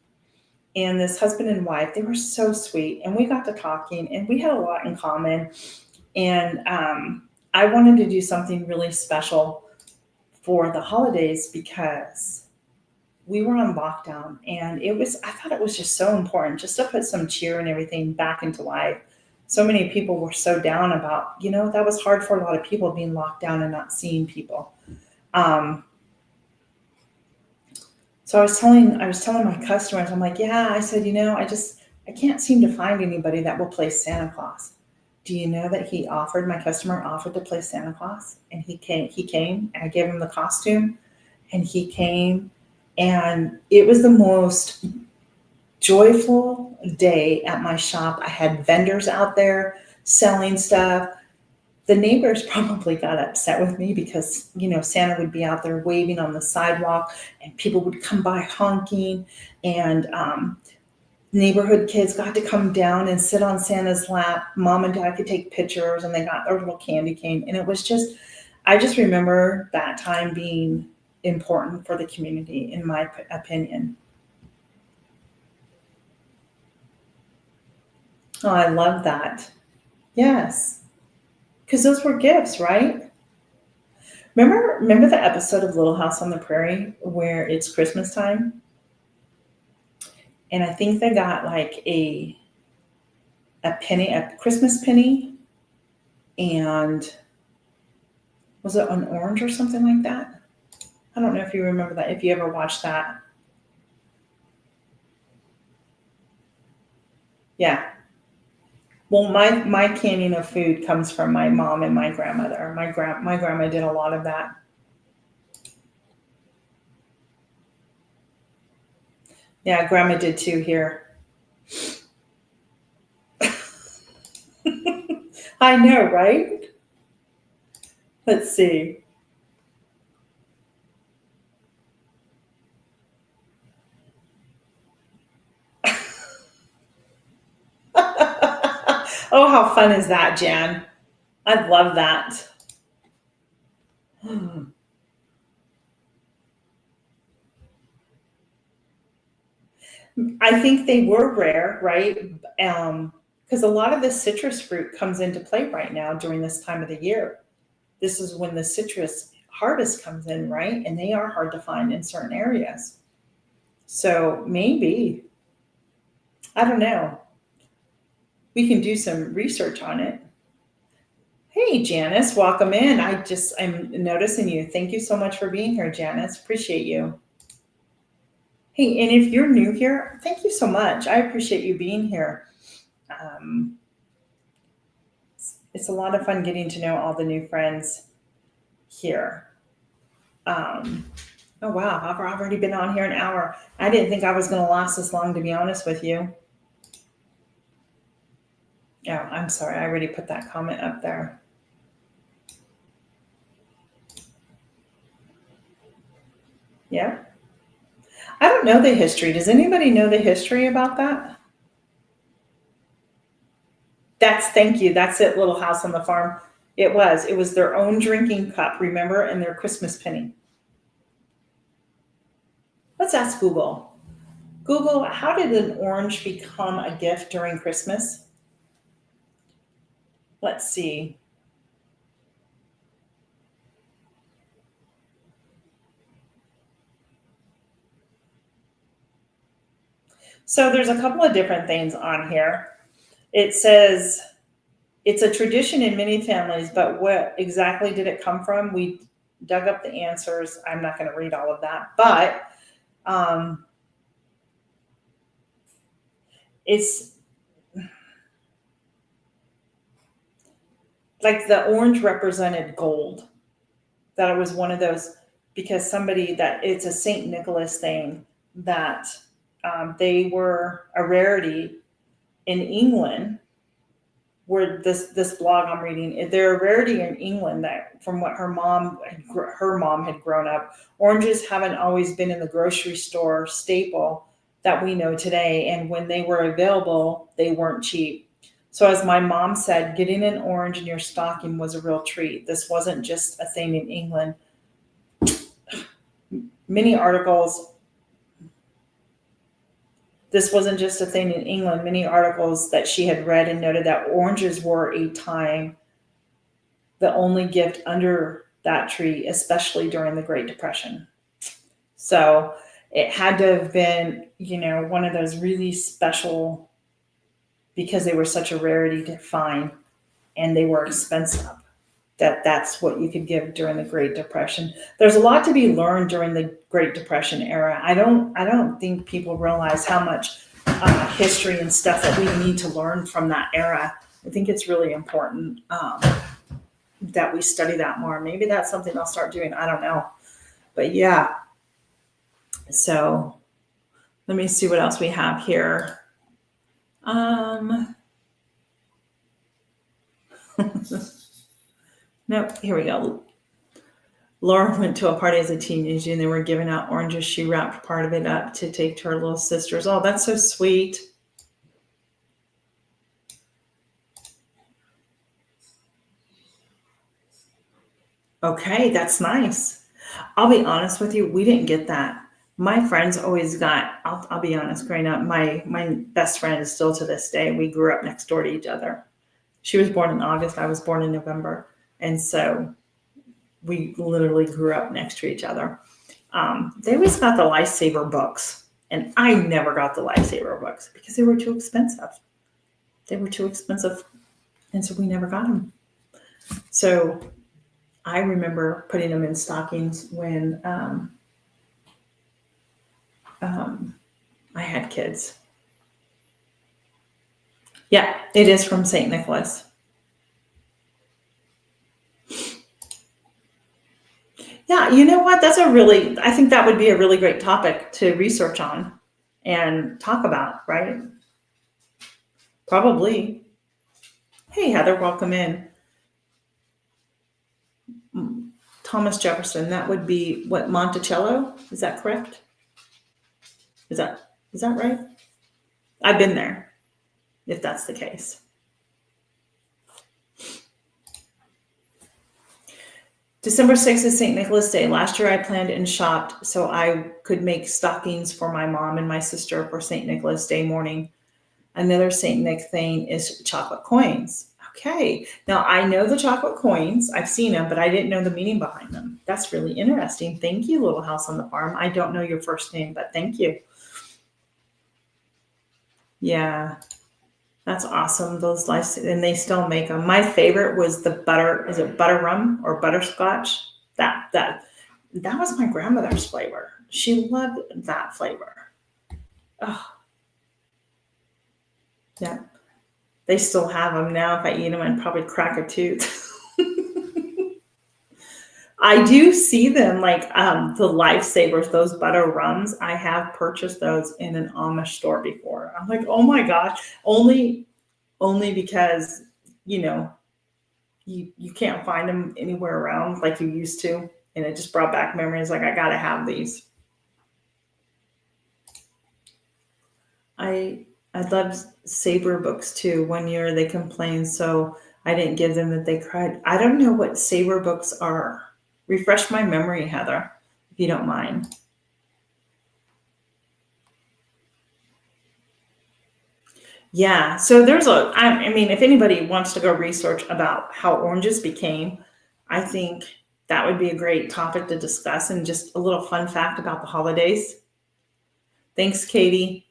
And this husband and wife, they were so sweet, and we got to talking, and we had a lot in common. And I wanted to do something really special for the holidays because we were on lockdown, and I thought it was just so important just to put some cheer and everything back into life. So many people were so down about, that was hard for a lot of people being locked down and not seeing people. Um, So I was telling my customers, I'm like, yeah, I said, I can't seem to find anybody that will play Santa Claus. Do you know that my customer offered to play Santa Claus, and he came, and I gave him the costume, and he came, and it was the most joyful day at my shop. I had vendors out there selling stuff. The neighbors probably got upset with me because Santa would be out there waving on the sidewalk and people would come by honking, and neighborhood kids got to come down and sit on Santa's lap. Mom and dad could take pictures and they got their little candy cane, and I just remember that time being important for the community, in my opinion. Oh, I love that. Yes, because those were gifts, right? Remember the episode of Little House on the Prairie where it's Christmas time, and I think they got like a penny, a Christmas penny, and Was it an orange or something like that? I don't know if you remember that, if you ever watched that. Yeah. Well, my canning of food comes from my mom and my grandmother. My grandma did a lot of that. Yeah, grandma did too here. I know, right? Let's see. Oh, how fun is that, Jan? I love that. I think they were rare, right? Because a lot of the citrus fruit comes into play right now during this time of the year. This is when the citrus harvest comes in, right? And they are hard to find in certain areas. So maybe, I don't know. We can do some research on it. Hey, Janice, welcome in. I'm noticing you. Thank you so much for being here, Janice. Appreciate you. Hey, and if you're new here, thank you so much. I appreciate you being here. Um, it's a lot of fun getting to know all the new friends here. Um, oh, wow. I've already been on here an hour. I didn't think I was going to last this long, to be honest with you. Oh, I'm sorry. I already put that comment up there. Yeah. I don't know the history. Does anybody know the history about that? Thank you. That's it, Little House on the Farm. It was. It was their own drinking cup, remember, and their Christmas penny. Let's ask Google. Google, how did an orange become a gift during Christmas? Let's see. So there's a couple of different things on here. It says it's a tradition in many families, but what exactly did it come from? We dug up the answers. I'm not going to read all of that, but um, it's like the orange represented gold. That it was one of those because somebody that it's a Saint Nicholas thing that they were a rarity in England. Where this blog I'm reading, they're a rarity in England that from what her mom had grown up. Oranges haven't always been in the grocery store staple that we know today, and when they were available, they weren't cheap. So as my mom said, getting an orange in your stocking was a real treat. This wasn't just a thing in England. Many articles This wasn't just a thing in England. Many articles that she had read and noted that oranges were a time the only gift under that tree, especially during the Great Depression. So it had to have been, one of those really special because they were such a rarity to find and they were expensive. That's what you could give during the Great Depression. There's a lot to be learned during the Great Depression era. I don't think people realize how much history and stuff that we need to learn from that era. I think it's really important that we study that more. Maybe that's something I'll start doing. I don't know, but yeah. So let me see what else we have here. Nope, here we go. Laura went to a party as a teenager and they were giving out oranges. She wrapped part of it up to take to her little sisters. Oh, that's so sweet. Okay, that's nice. I'll be honest with you, we didn't get that. My friends always got, I'll be honest, growing up, my best friend is still to this day. We grew up next door to each other. She was born in August, I was born in November. And so we literally grew up next to each other. They always got the Lifesaver books, and I never got the Lifesaver books because they were too expensive. And so we never got them. So I remember putting them in stockings when I had kids. Yeah, it is from St. Nicholas. Yeah, you know what? I think that would be a really great topic to research on and talk about, right? Probably. Hey, Heather, welcome in. Thomas Jefferson, that would be what, Monticello? Is that correct? Is that right? I've been there, if that's the case. December 6th is St. Nicholas Day. Last year I planned and shopped so I could make stockings for my mom and my sister for St. Nicholas Day morning. Another St. Nick thing is chocolate coins. Okay. Now I know the chocolate coins. I've seen them, but I didn't know the meaning behind them. That's really interesting. Thank you, Little House on the Farm. I don't know your first name, but thank you. Yeah. That's awesome. Those life, and they still make them. My favorite was the butter. Is it butter rum or butterscotch? That was my grandmother's flavor. She loved that flavor. Oh, yeah. They still have them now. If I eat them, I'd probably crack a tooth. I do see them like the Lifesavers, those butter rums. I have purchased those in an Amish store before. I'm like, oh my gosh, only because you know you can't find them anywhere around like you used to, and it just brought back memories. Like I gotta have these. I loved Saber books too. One year they complained, so I didn't give them that they cried. I don't know what Saber books are. Refresh my memory, Heather, if you don't mind. Yeah, so I mean, if anybody wants to go research about how oranges became, I think that would be a great topic to discuss, and just a little fun fact about the holidays. Thanks, Katie.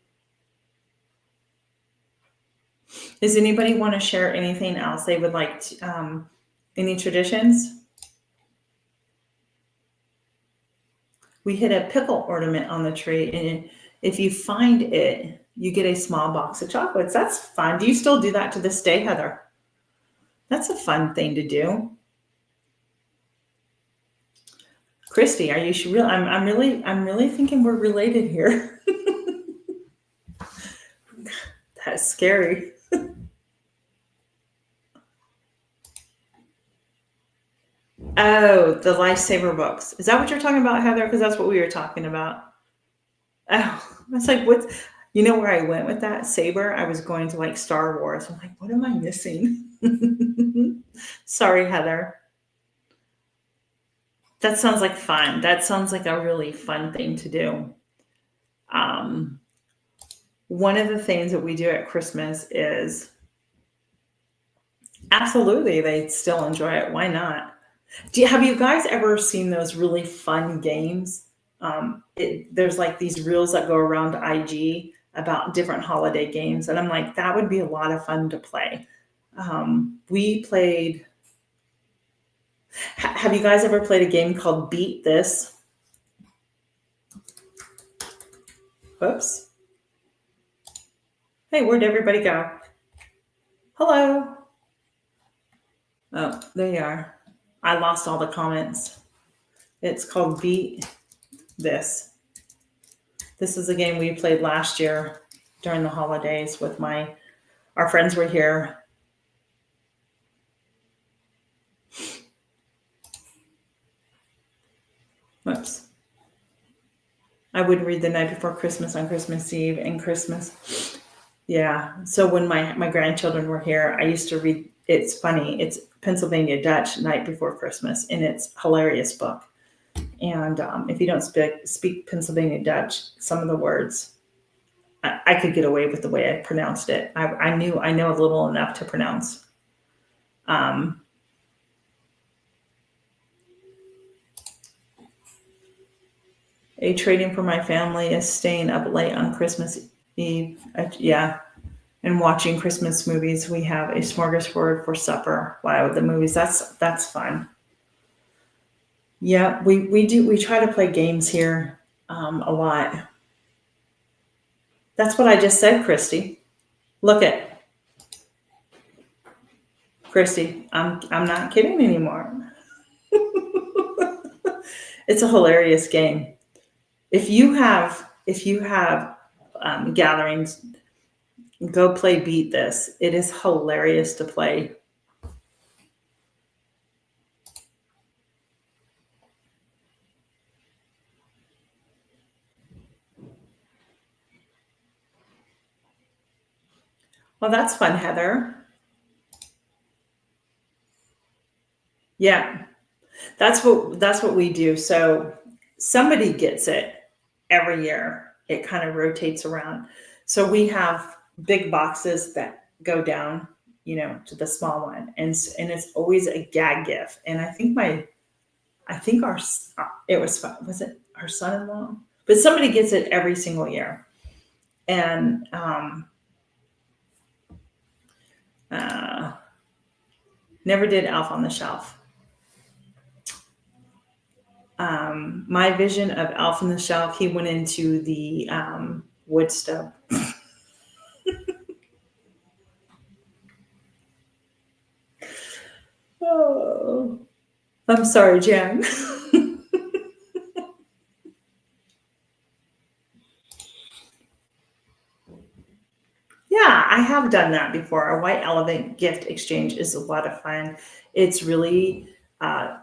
Does anybody want to share anything else they would like to, any traditions? We hit a pickle ornament on the tree, and if you find it, you get a small box of chocolates. That's fun. Do you still do that to this day, Heather? That's a fun thing to do. Christy, are you real? I'm really thinking we're related here. That's scary. Oh, the Lifesaver books. Is that what you're talking about, Heather? Because that's what we were talking about. Oh, I was like, what? You know where I went with that? Saber. I was going to like Star Wars. I'm like, what am I missing? Sorry, Heather. That sounds like fun. That sounds like a really fun thing to do. Um, One of the things that we do at Christmas is absolutely they still enjoy it. Why not? Have you guys ever seen those really fun games? There's like these reels that go around IG about different holiday games, and I'm like, that would be a lot of fun to play. We played. Have you guys ever played a game called Beat This? Whoops. Hey, where'd everybody go? Hello. Oh, there you are. I lost all the comments. It's called Beat This. This is a game we played last year during the holidays with our friends were here. Whoops. I would read The Night Before Christmas on Christmas Eve and Christmas. Yeah. So when my grandchildren were here, I used to read. It's funny. It's Pennsylvania Dutch, Night Before Christmas, and it's a hilarious book. And if you don't speak Pennsylvania Dutch, some of the words I could get away with the way I pronounced it. I know a little enough to pronounce. A trading for my family is staying up late on Christmas Eve. Yeah. And watching Christmas movies. We have a smorgasbord for supper. Wow, the movies. That's fun. Yeah, we try to play games here a lot. That's what I just said, Christy. Look at Christy. I'm not kidding anymore. It's a hilarious game. If you have gatherings, go play Beat This. It is hilarious to play. Well, that's fun, Heather. Yeah, that's what we do. So somebody gets it every year. It kind of rotates around. So we have big boxes that go down, to the small one, and it's always a gag gift. And I think was it our son-in-law, but somebody gets it every single year, and uh, never did Elf on the Shelf. My vision of Elf on the Shelf, he went into the wood stove. Oh, I'm sorry, Jan. Yeah, I have done that before. A white elephant gift exchange is a lot of fun. It's really, uh,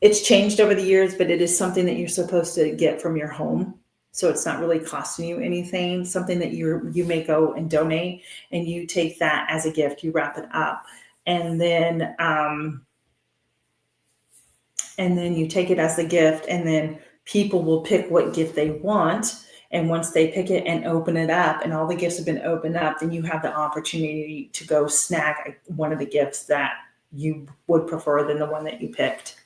it's changed over the years, but it is something that you're supposed to get from your home. So it's not really costing you anything. Something that you may go and donate, and you take that as a gift. You wrap it up, and then you take it as the gift, and then people will pick what gift they want. And once they pick it and open it up and all the gifts have been opened up, then you have the opportunity to go snag one of the gifts that you would prefer than the one that you picked.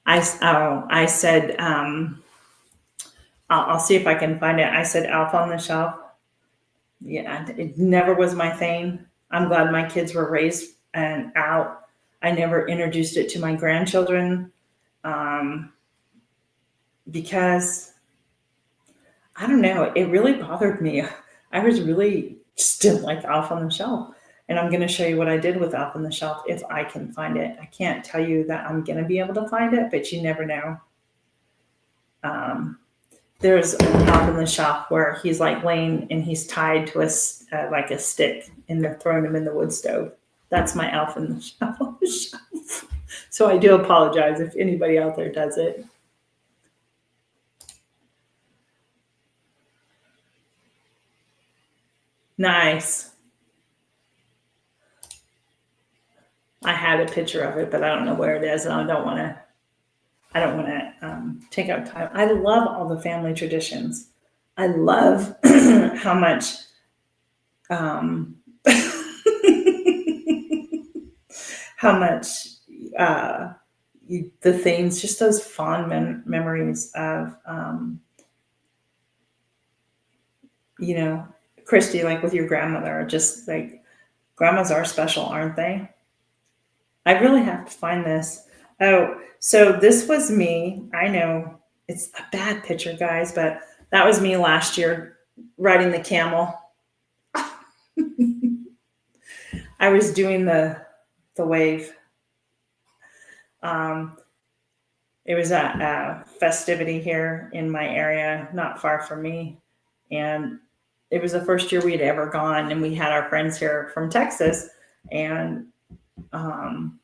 I said, I'll see if I can find it. I said Elf on the Shelf. Yeah, it never was my thing. I'm glad my kids were raised and out. I never introduced it to my grandchildren, um, because I don't know, it really bothered me. I was really still like Elf on the Shelf. And I'm going to show you what I did with Elf on the Shelf if I can find it. I can't tell you that I'm going to be able to find it, but you never know. Um, there's an Elf on the Shelf where he's like laying and he's tied to like a stick, and they're throwing him in the wood stove. That's my Elf on the Shelf. So I do apologize if anybody out there does it. Nice. I had a picture of it, but I don't know where it is, and I don't want to. I don't want to take up time. I love all the family traditions. I love how much um, how much the things, just those fond memories of you know, Christy, like with your grandmother. Just like grandmas are special, aren't they? I really have to find this. Oh, so this was me. I know it's a bad picture, guys, but that was me last year riding the camel. I was doing the wave. Um, it was a festivity here in my area, not far from me, and it was the first year we'd ever gone, and we had our friends here from Texas, and um,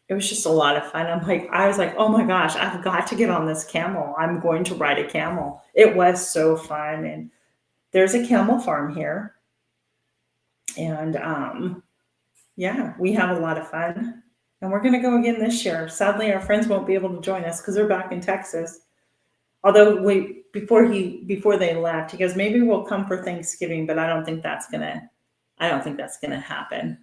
it was just a lot of fun. I was like, oh my gosh, I've got to get on this camel. I'm going to ride a camel. It was so fun. And there's a camel farm here. And yeah, we have a lot of fun. And we're going to go again this year. Sadly, our friends won't be able to join us because they're back in Texas. Although before they left, he goes, maybe we'll come for Thanksgiving, but I don't think that's gonna happen.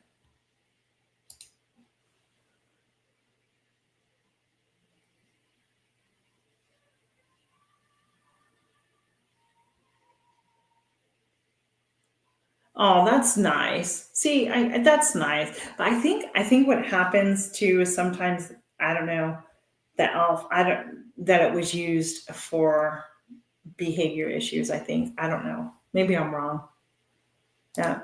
Oh, that's nice. See, that's nice. But I think what happens too is sometimes, I don't know, the elf, that it was used for behavior issues, I think. I don't know. Maybe I'm wrong. Yeah.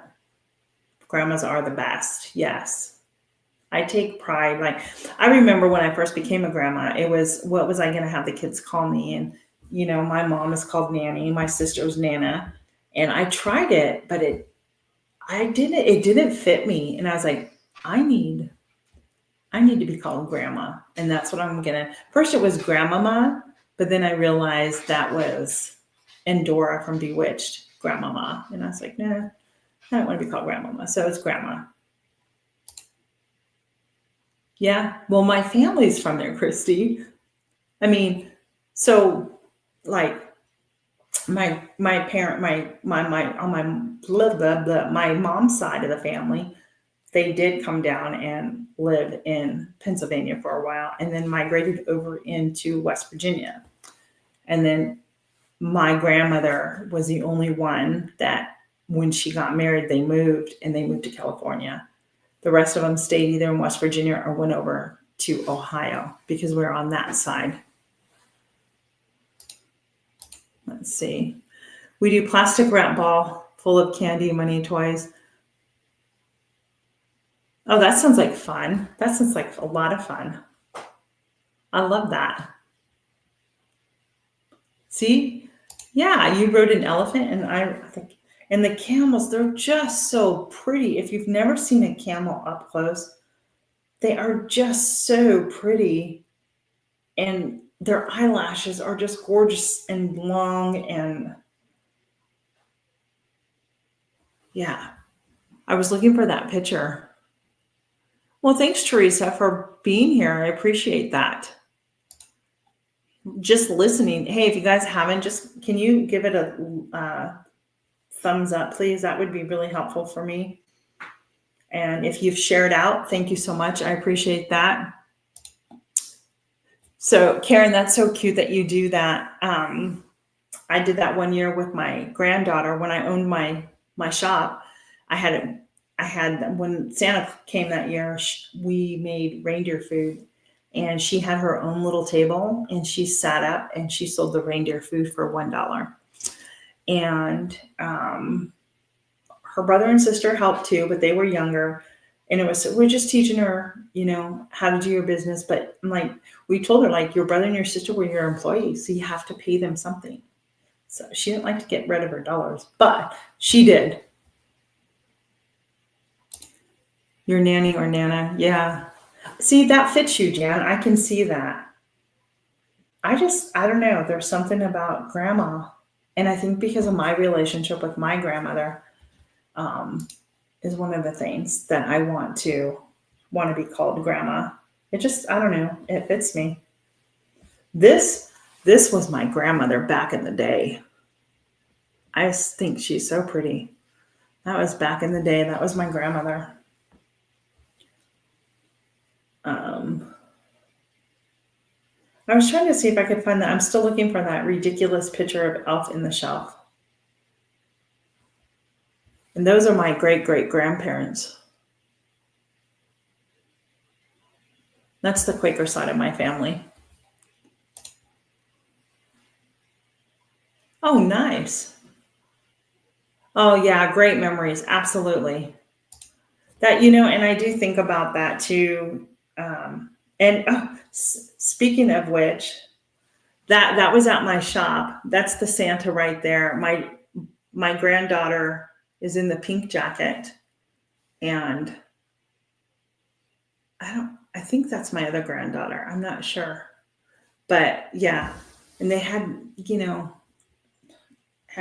Grandmas are the best. Yes. I take pride. Like, I remember when I first became a grandma, it was, what was I going to have the kids call me? And, my mom is called Nanny. My sister's Nana. And I tried it, but it didn't fit me. And I was like, I need to be called grandma. And that's what I'm going to, first it was grandmama, but then I realized that was Endora from Bewitched, grandmama. And I was like, nah, I don't want to be called grandmama. So it's grandma. Yeah. Well, my family's from there, Christy. I mean, so like my parent, my on my blah, blah, blah, my mom's side of the family, they did come down and live in Pennsylvania for a while and then migrated over into West Virginia. And then my grandmother was the only one that when she got married, they moved to California. The rest of them stayed either in West Virginia or went over to Ohio because we're on that side. Let's see. We do plastic wrap ball full of candy, money, toys. Oh, that sounds like fun. That sounds like a lot of fun. I love that. See? Yeah, you rode an elephant and the camels, they're just so pretty. If you've never seen a camel up close, they are just so pretty. And their eyelashes are just gorgeous and long. And yeah, I was looking for that picture. Well, thanks, Teresa, for being here. I appreciate that. Just listening. Hey, if you guys haven't, can you give it a thumbs up, please? That would be really helpful for me. And if you've shared out, thank you so much. I appreciate that. So Karen, that's so cute that you do that. I did that one year with my granddaughter when I owned my shop. I had when Santa came that year, we made reindeer food and she had her own little table and she sat up and she sold the reindeer food for $1. And her brother and sister helped too, but they were younger. And we're just teaching her, how to do your business. But we told her, your brother and your sister were your employees, so you have to pay them something. So she didn't like to get rid of her dollars, but she did. Your nanny or nana. Yeah. See, that fits you, Jan. I can see that. I don't know. There's something about grandma. And I think because of my relationship with my grandmother, is one of the things that I want to be called grandma. It just, I don't know. It fits me. This was my grandmother back in the day. I think she's so pretty. That was back in the day. That was my grandmother. I was trying to see if I could find that. I'm still looking for that ridiculous picture of Elf in the Shelf. And those are my great-great-grandparents. That's the Quaker side of my family. Oh, nice. Oh, yeah, great memories. Absolutely. That, and I do think about that too. Speaking of which, that was at my shop. That's the Santa right there. My granddaughter is in the pink jacket, and I think that's my other granddaughter. I'm not sure, but yeah. And they had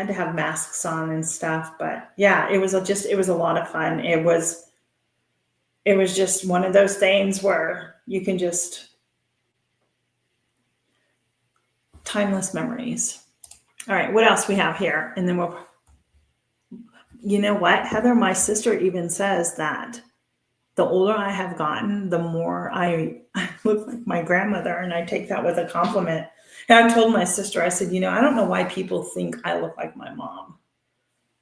to have masks on and stuff, but yeah, it was a lot of fun. It was just one of those things where you can just timeless memories. All right, what else we have here? And then you know what, Heather, my sister even says that the older I have gotten, the more I look like my grandmother, and I take that with a compliment. And I told my sister, I said, I don't know why people think I look like my mom.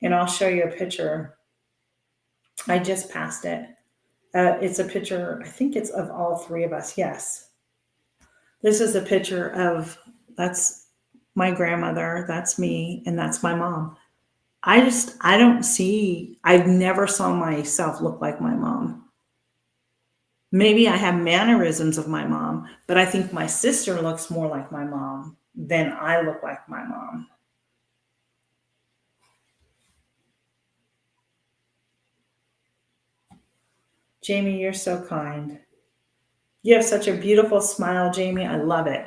And I'll show you a picture. I just passed it. It's a picture, I think it's of all three of us. Yes. This is a picture of, that's my grandmother, that's me, and that's my mom. I never saw myself look like my mom. Maybe I have mannerisms of my mom, but I think my sister looks more like my mom than I look like my mom. Jamie, you're so kind. You have such a beautiful smile, Jamie. I love it.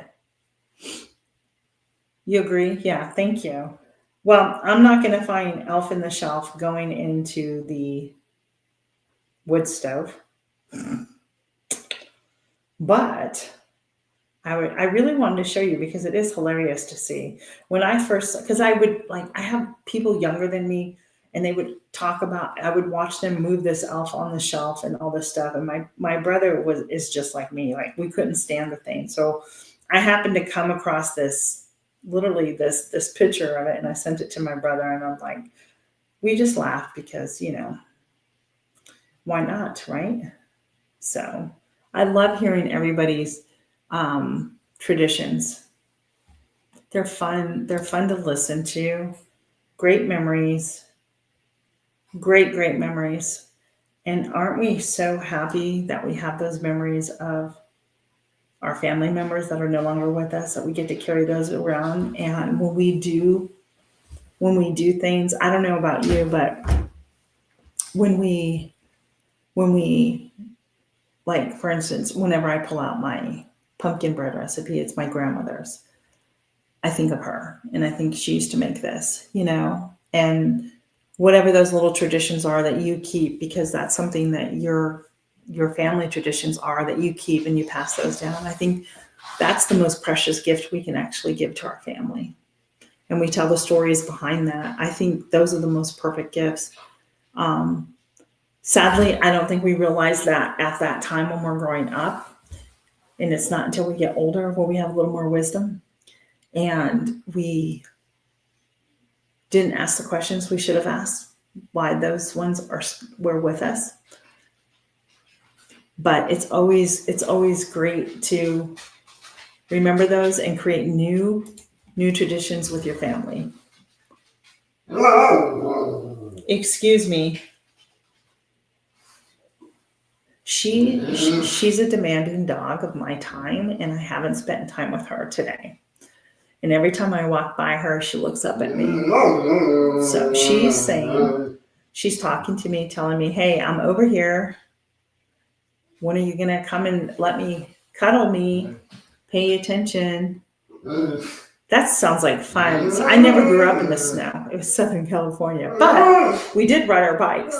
You agree? Yeah, thank you. Well, I'm not going to find Elf in the Shelf going into the wood stove, but I really wanted to show you because it is hilarious to see. When I first, because I have people younger than me and they would talk about, I would watch them move this elf on the shelf and all this stuff. And my brother is just like me. Like, we couldn't stand the thing. So I happened to come across literally this picture of it, and I sent it to my brother, and I'm like, we just laughed because, why not, right? So I love hearing everybody's traditions. They're fun. They're fun to listen to. Great memories. Great memories. And aren't we so happy that we have those memories of our family members that are no longer with us, that we get to carry those around? And when we do things, I don't know about you, but when we like, for instance, whenever I pull out my pumpkin bread recipe, it's my grandmother's. I think of her, and I think she used to make this, and whatever those little traditions are that you keep, because that's something that your family traditions are that you keep and you pass those down. I think that's the most precious gift we can actually give to our family. And we tell the stories behind that. I think those are the most perfect gifts. Sadly, I don't think we realize that at that time when we're growing up. And it's not until we get older where we have a little more wisdom. And we didn't ask the questions we should have asked, why those ones were with us. But it's always great to remember those and create new traditions with your family. Excuse me. She's a demanding dog of my time, and I haven't spent time with her today. And every time I walk by her, she looks up at me. So she's talking to me, telling me, hey, I'm over here. When are you going to come and let me cuddle me? Pay attention. That sounds like fun. So I never grew up in the snow. It was Southern California. But we did ride our bikes.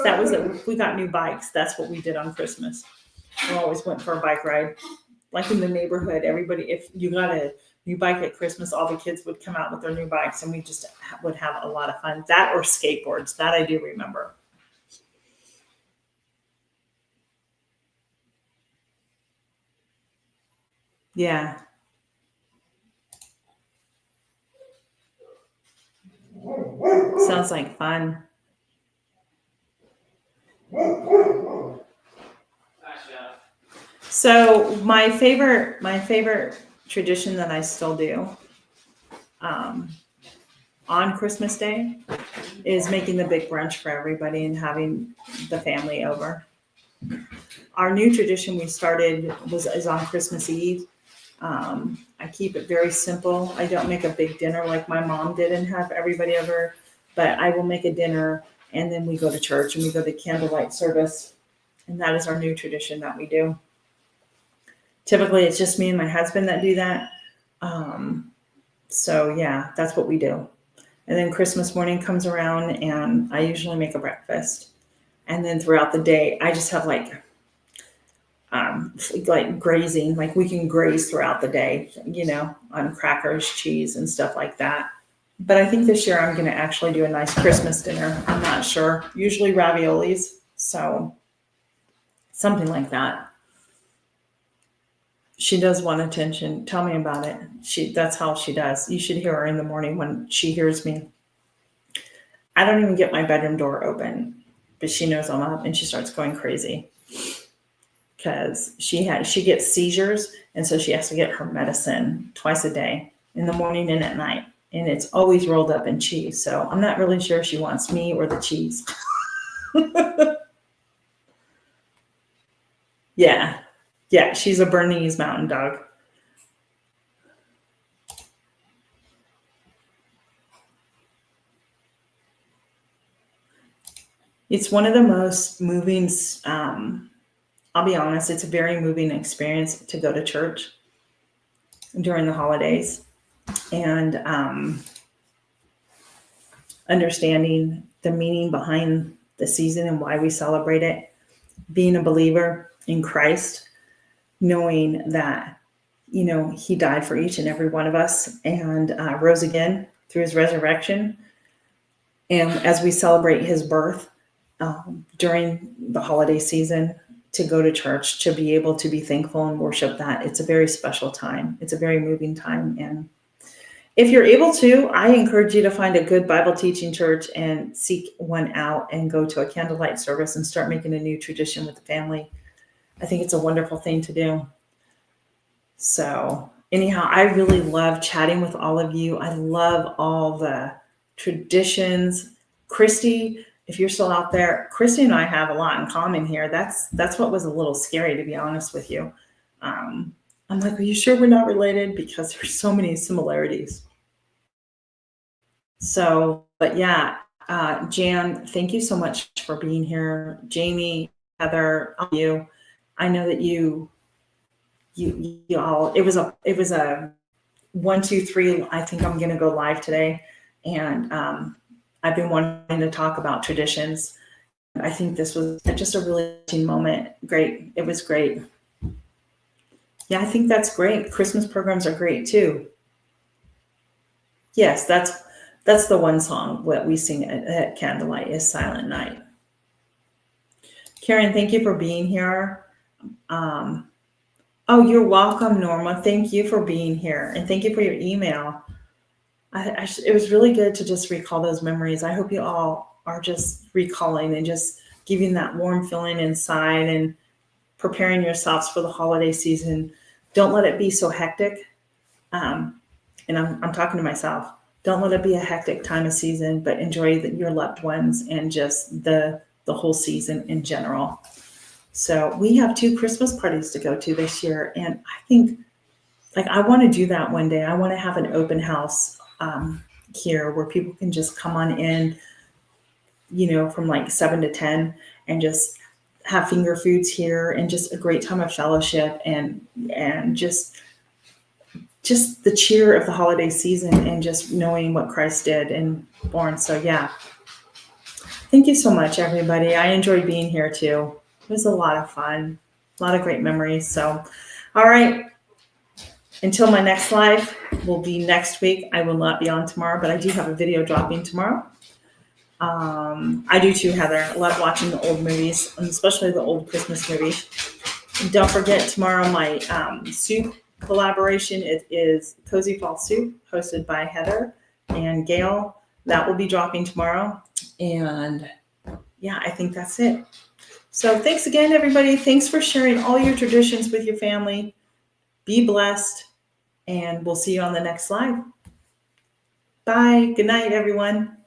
We got new bikes. That's what we did on Christmas. We always went for a bike ride. Like in the neighborhood, everybody, if you got a new bike at Christmas, all the kids would come out with their new bikes, and we just would have a lot of fun. That or skateboards. That I do remember. Yeah. Sounds like fun. So my favorite tradition that I still do on Christmas Day is making the big brunch for everybody and having the family over. Our new tradition we started is on Christmas Eve. I keep it very simple. I don't make a big dinner like my mom did and have everybody over, but I will make a dinner, and then we go to church and we go to candlelight service. And that is our new tradition that we do. Typically, it's just me and my husband that do that. So yeah, that's what we do. And then Christmas morning comes around, and I usually make a breakfast. And then throughout the day, I just have like grazing, like we can graze throughout the day, on crackers, cheese, and stuff like that. But I think this year I'm going to actually do a nice Christmas dinner. I'm not sure. Usually raviolis. So something like that. She does want attention. Tell me about it. That's how she does. You should hear her in the morning when she hears me. I don't even get my bedroom door open, but she knows I'm up and she starts going crazy. because she gets seizures, and so she has to get her medicine twice a day, in the morning and at night, and it's always rolled up in cheese. So I'm not really sure if she wants me or the cheese. Yeah, she's a Bernese Mountain Dog. It's one of the most moving, I'll be honest, it's a very moving experience to go to church during the holidays, and understanding the meaning behind the season and why we celebrate it. Being a believer in Christ, knowing that, he died for each and every one of us and rose again through his resurrection. And as we celebrate his birth during the holiday season, to go to church, to be able to be thankful and worship that, it's a very special time. It's a very moving time. And if you're able to, I encourage you to find a good Bible teaching church and seek one out and go to a candlelight service and start making a new tradition with the family. I think it's a wonderful thing to do. So anyhow, I really love chatting with all of you. I love all the traditions. Christy, if you're still out there, Christy and I have a lot in common here. That's what was a little scary, to be honest with you. I'm like, are you sure we're not related? Because there's so many similarities. So, but yeah, Jan, thank you so much for being here. Jamie, Heather, you. I know that you all. It was a 1, 2, 3. I think I'm going to go live today, and I've been wanting to talk about traditions. I think this was just a really interesting moment. Great. It was great. Yeah, I think that's great. Christmas programs are great too. Yes, that's the one song that we sing at Candlelight is Silent Night. Karen, thank you for being here. Oh, you're welcome, Norma. Thank you for being here, and thank you for your email. It was really good to just recall those memories. I hope you all are just recalling and just giving that warm feeling inside and preparing yourselves for the holiday season. Don't let it be so hectic. And I'm talking to myself. Don't let it be a hectic time of season, but enjoy your loved ones and just the whole season in general. So we have 2 Christmas parties to go to this year. And I think I want to do that one day. I want to have an open house here where people can just come on in, from 7 to 10 and just have finger foods here and just a great time of fellowship and just the cheer of the holiday season and just knowing what Christ did and born. So yeah, thank you so much, everybody. I enjoyed being here too. It was a lot of fun, a lot of great memories. So, all right. Until my next live will be next week. I will not be on tomorrow, but I do have a video dropping tomorrow. I do too, Heather. I love watching the old movies, and especially the old Christmas movies. And don't forget tomorrow my soup collaboration. It is Cozy Fall Soup, hosted by Heather and Gail. That will be dropping tomorrow. And yeah, I think that's it. So thanks again, everybody. Thanks for sharing all your traditions with your family. Be blessed, and we'll see you on the next live. Bye. Good night, everyone.